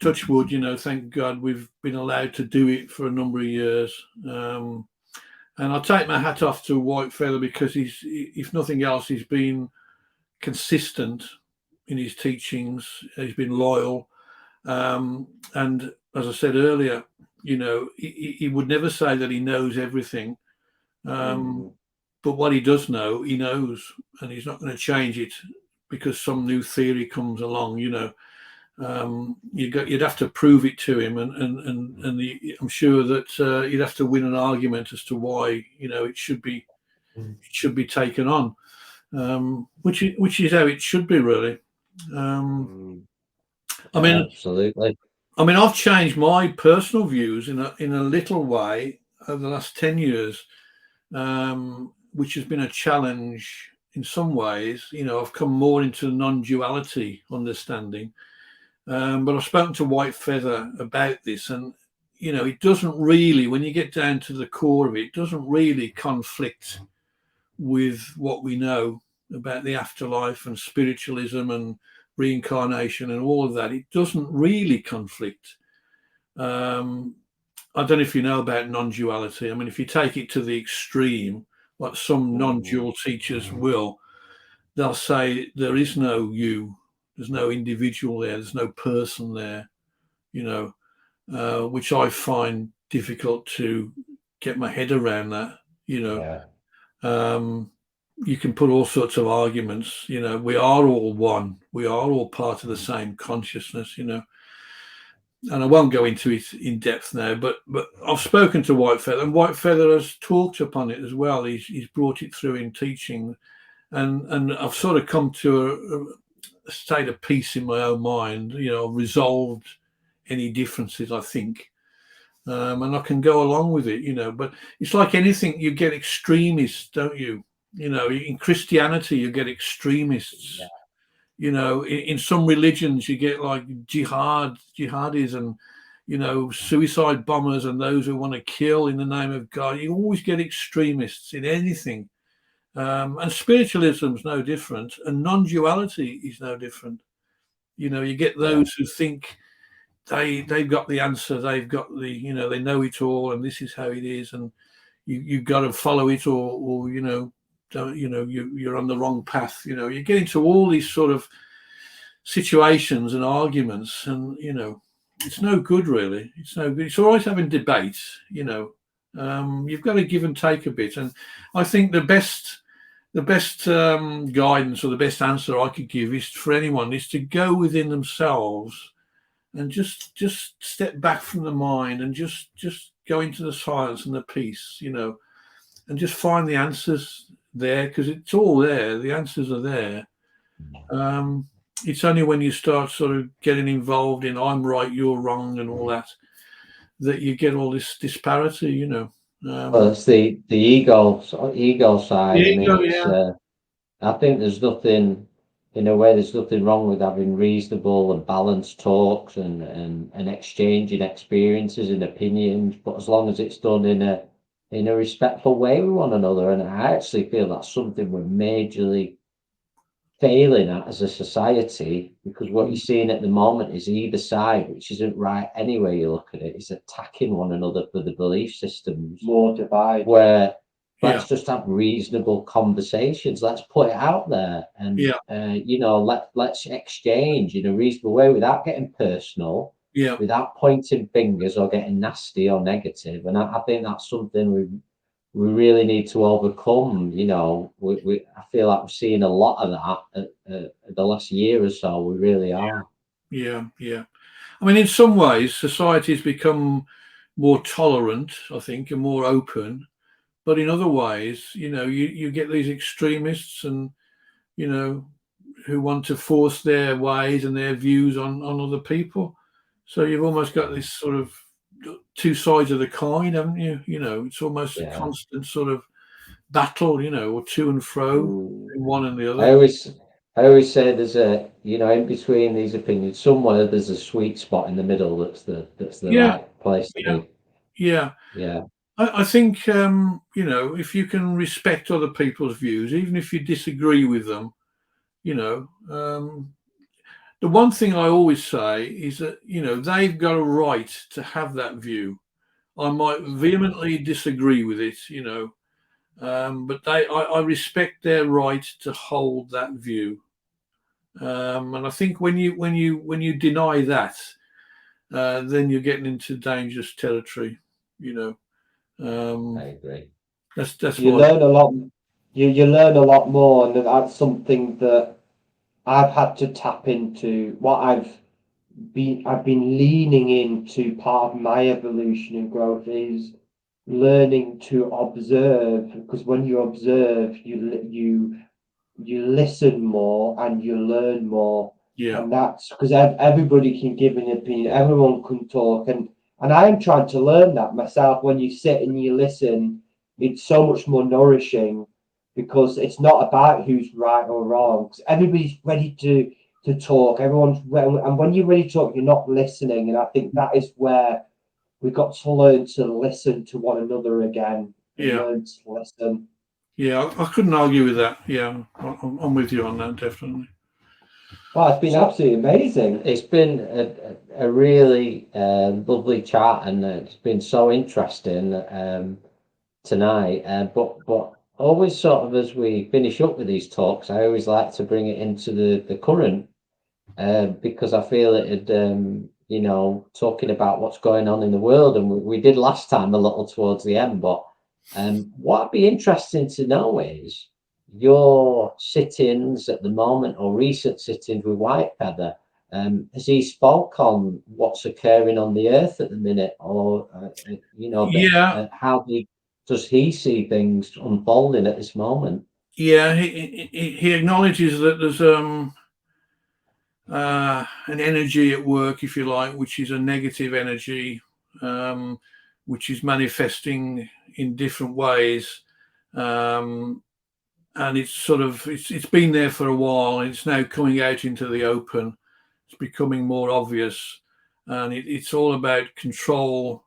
Speaker 3: touch wood, you know, thank God we've been allowed to do it for a number of years. And I take my hat off to White Feather because he's, if nothing else, he's been consistent in his teachings. He's been loyal, and as I said earlier, you know, he would never say that he knows everything,
Speaker 2: mm,
Speaker 3: but what he does know, he knows, and he's not going to change it because some new theory comes along. You know, you'd have to prove it to him, I'm sure that you'd have to win an argument as to why, you know, it should be taken on, which is how it should be, really. Um,
Speaker 2: mm,
Speaker 3: I mean,
Speaker 1: Absolutely.
Speaker 3: I've changed my personal views in a little way over the last 10 years, which has been a challenge in some ways. You know, I've come more into non-duality understanding, but I've spoken to White Feather about this, and you know, it doesn't really, when you get down to the core of it, it doesn't really conflict with what we know about the afterlife and spiritualism and reincarnation and all of that. It doesn't really conflict. Um, I don't know if you know about non-duality. I mean, if you take it to the extreme, like some
Speaker 2: mm,
Speaker 3: non-dual teachers will, they'll say there is no you, there's no individual there, there's no person there, you know, which I find difficult to get my head around that, You know,
Speaker 1: Yeah.
Speaker 3: you can put all sorts of arguments. You know, we are all one. We are all part of the same consciousness. You know, and I won't go into it in depth now, but I've spoken to Whitefeather, and Whitefeather has talked upon it as well. He's brought it through in teaching, and I've sort of come to a state of peace in my own mind. You know, resolved any differences, I think, and I can go along with it. You know, but it's like anything, you get extremists, don't you? You know, in Christianity, you get extremists.
Speaker 1: Yeah.
Speaker 3: You know, in some religions, you get like jihadis, and you know, suicide bombers, and those who want to kill in the name of God. You always get extremists in anything, and spiritualism is no different, and non-duality is no different. You know, you get those who think they've got the answer, they've got the, you know, they know it all, and this is how it is, and you've got to follow it, or you know, don't, you know, you're on the wrong path. You know, you get into all these sort of situations and arguments, and you know, it's no good, really. It's no good. It's always having debates. You know, you've got to give and take a bit, and I think the best guidance, or the best answer I could give, is for anyone, is to go within themselves and just step back from the mind, and just go into the silence and the peace, you know, and just find the answers there, because it's all there. The answers are there. It's only when you start sort of getting involved in I'm right, you're wrong, and all that, that you get all this disparity, you know.
Speaker 1: Well, it's the ego side. I mean,
Speaker 3: Ego,
Speaker 1: it's
Speaker 3: yeah,
Speaker 1: I think there's nothing, in a way, there's nothing wrong with having reasonable and balanced talks, and exchanging experiences and opinions, but as long as it's done in a respectful way with one another. And I actually feel that's something we're majorly failing at as a society, because what you're seeing at the moment is either side, which isn't right anyway you look at it, is attacking one another for the belief systems.
Speaker 2: More divide.
Speaker 1: Where
Speaker 3: yeah,
Speaker 1: let's just have reasonable conversations. Let's put it out there, and
Speaker 3: yeah,
Speaker 1: you know, let's exchange in a reasonable way without getting personal,
Speaker 3: yeah,
Speaker 1: without pointing fingers or getting nasty or negative. And I think that's something we really need to overcome. You know, I feel like we're seeing a lot of that the last year or so. We really are.
Speaker 3: yeah, yeah. I mean, in some ways, society's become more tolerant, I think, and more open. But in other ways, you know, you get these extremists, and you know, who want to force their ways and their views on other people. So you've almost got this sort of two sides of the coin, haven't you? You know, it's almost a
Speaker 1: Yeah.
Speaker 3: constant sort of battle, you know, or to and fro
Speaker 1: Mm.
Speaker 3: in one and the
Speaker 1: I
Speaker 3: other.
Speaker 1: always I always say there's a, you know, in between these opinions, somewhere there's a sweet spot in the middle that's the
Speaker 3: Yeah,
Speaker 1: right place to
Speaker 3: yeah,
Speaker 1: be.
Speaker 3: yeah.
Speaker 1: Yeah.
Speaker 3: I think you know, if you can respect other people's views, even if you disagree with them, you know, the one thing I always say is that, you know, they've got a right to have that view. I might vehemently disagree with it, you know, but I respect their right to hold that view. And I think when you deny that, then you're getting into dangerous territory, you know.
Speaker 1: I
Speaker 3: Um,
Speaker 1: agree.
Speaker 3: that's
Speaker 2: You
Speaker 3: my
Speaker 2: learn a lot. You learn a lot more, and that's something that I've had to tap into. What I've been leaning into, part of my evolution and growth, is learning to observe, because when you observe, you listen more and you learn more.
Speaker 3: yeah,
Speaker 2: And that's because everybody can give an opinion, everyone can talk, and I am trying to learn that myself. When you sit and you listen, it's so much more nourishing, because it's not about who's right or wrong, because everybody's ready to talk, and when you're ready to talk, you're not listening. And I think that is where we've got to learn to listen to one another again, and
Speaker 3: yeah,
Speaker 2: learn to listen.
Speaker 3: yeah. I couldn't argue with that. Yeah, I'm with you on that, definitely.
Speaker 2: Wow, it's been
Speaker 1: So
Speaker 2: absolutely amazing.
Speaker 1: it's been a really lovely chat, and it's been so interesting tonight. But always sort of as we finish up with these talks, I always like to bring it into the current, because I feel it, you know, talking about what's going on in the world, and we did last time a little towards the end, but What I'd be interested to know is your sit-ins at the moment, or recent sit-ins with Whitefeather. Has he spoke on what's occurring on the earth at the minute, or
Speaker 3: Yeah,
Speaker 1: how does he see things unfolding at this moment?
Speaker 3: yeah. He acknowledges that there's an energy at work, if you like, which is a negative energy, which is manifesting in different ways. And it's been there for a while, and it's now coming out into the open. It's becoming more obvious, and it's all about control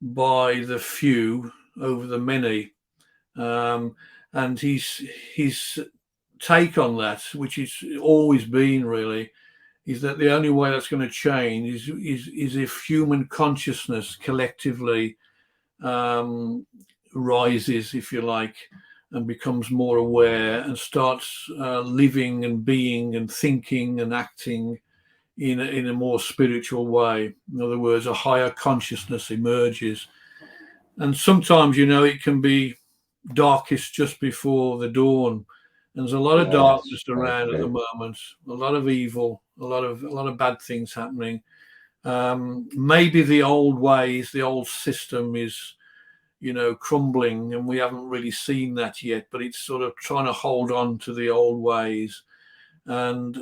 Speaker 3: by the few over the many. And his take on that, which is always been really, is that the only way that's going to change is if human consciousness collectively rises, if you like, and becomes more aware and starts living and being and thinking and acting in a more spiritual way. In other words, a higher consciousness emerges. And sometimes, it can be darkest just before the dawn. And there's a lot of
Speaker 1: Yes,
Speaker 3: darkness
Speaker 1: very
Speaker 3: around at the
Speaker 1: true.
Speaker 3: moment, a lot of evil, a lot of bad things happening. Maybe the old ways, the old system is, crumbling, and we haven't really seen that yet, but it's sort of trying to hold on to the old ways. And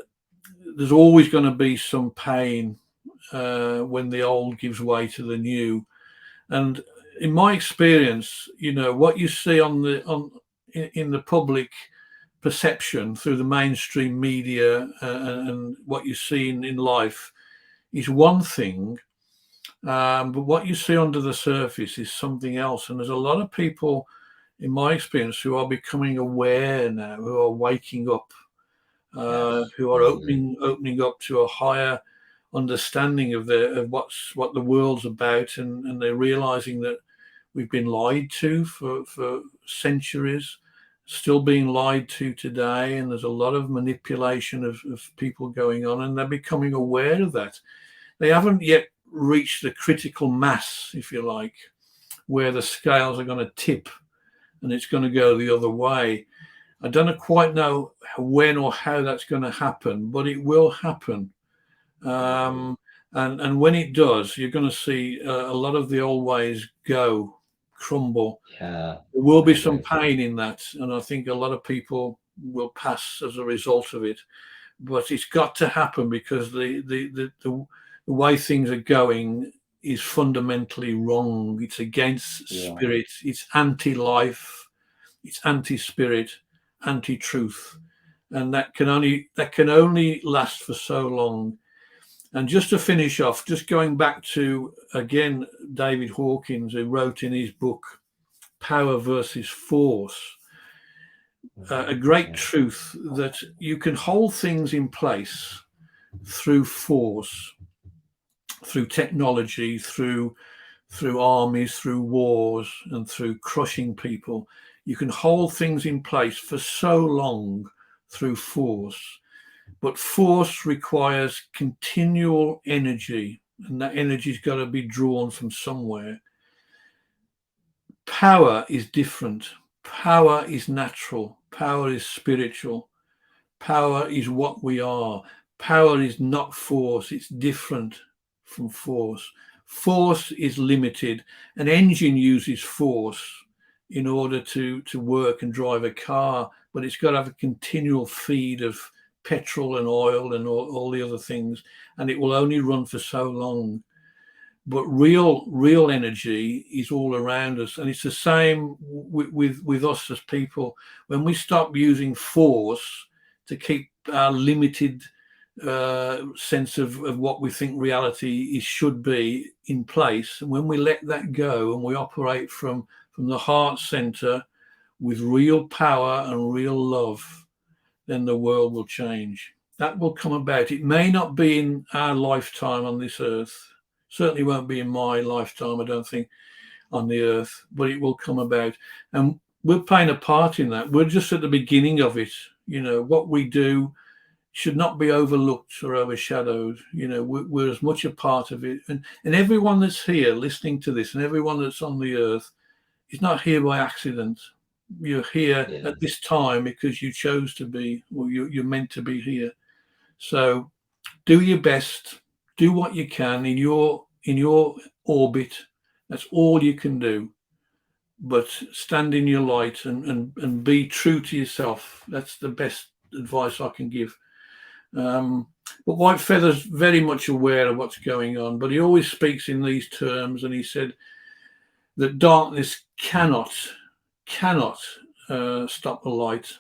Speaker 3: there's always going to be some pain when the old gives way to the new. And in my experience, what you see in the public perception through the mainstream media and what you see in life is one thing, but what you see under the surface is something else. And there's a lot of people, in my experience, who are becoming aware now, who are waking up,
Speaker 1: Yes.
Speaker 3: who are opening up to a higher understanding of what the world's about, and they're realizing that we've been lied to for centuries, still being lied to today, and there's a lot of manipulation of people going on, and they're becoming aware of that. They haven't yet reached the critical mass, if you like, where the scales are going to tip and it's going to go the other way. I don't quite know when or how that's going to happen, but it will happen. And when it does, you're going to see a lot of the old ways crumble.
Speaker 1: Yeah,
Speaker 3: There will
Speaker 1: I
Speaker 3: be some
Speaker 1: agree.
Speaker 3: pain in that, and I think a lot of people will pass as a result of it. But it's got to happen, because the way things are going is fundamentally wrong. It's against spirit. It's anti-life. It's anti-spirit, anti-truth, and that can only last for so long. And just to finish off, just going back to, again, David Hawkins, who wrote in his book Power versus Force, a great truth that you can hold things in place through force, through technology, through armies, through wars, and through crushing people. You can hold things in place for so long through force. But force requires continual energy, and that energy's got to be drawn from somewhere. Power is different. Power is natural. Power is spiritual. Power is what we are. Power is not force. It's different from force. Force is limited. An engine uses force in order to work and drive a car, but it's got to have a continual feed of petrol and oil and all the other things, and it will only run for so long. But real energy is all around us, and it's the same with us as people. When we stop using force to keep our limited sense of what we think reality should be in place, and when we let that go and we operate from the heart center with real power and real love, then the world will change. That will come about. It may not be in our lifetime on this earth. Certainly won't be in my lifetime, I don't think, on the earth, but it will come about. And we're playing a part in that. We're just at the beginning of it. What we do should not be overlooked or overshadowed. We're as much a part of it. And everyone that's here listening to this, and everyone that's on the earth, is not here by accident. You're here
Speaker 1: Yeah.
Speaker 3: at this time because you chose to be, or you're meant to be here. So do your best, do what you can in your orbit. That's all you can do. But stand in your light and be true to yourself. That's the best advice I can give. But White Feather's very much aware of what's going on, but he always speaks in these terms, and he said that darkness cannot stop the light.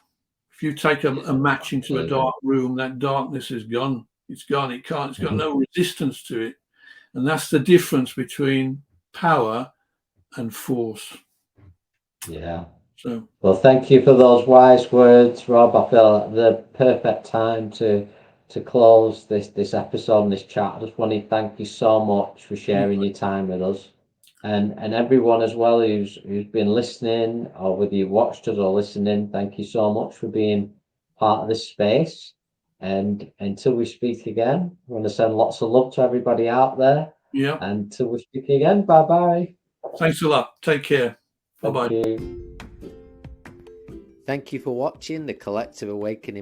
Speaker 3: If you take a match into a dark room, that darkness is gone. It's gone. It can't. It's got no resistance to it, and that's the difference between power and force.
Speaker 1: Yeah.
Speaker 3: So,
Speaker 1: well, thank you for those wise words, Rob. I feel the perfect time to close this episode and this chat. I just want to thank you so much for sharing your time with us, and everyone as well who's been listening, or whether you watched us or listening. Thank you so much for being part of this space. And until we speak again, I want to send lots of love to everybody out there.
Speaker 3: yeah.
Speaker 1: And until we speak again, bye bye.
Speaker 3: Thanks a lot. Take care. Bye bye.
Speaker 1: Thank you for watching the Collective Awakening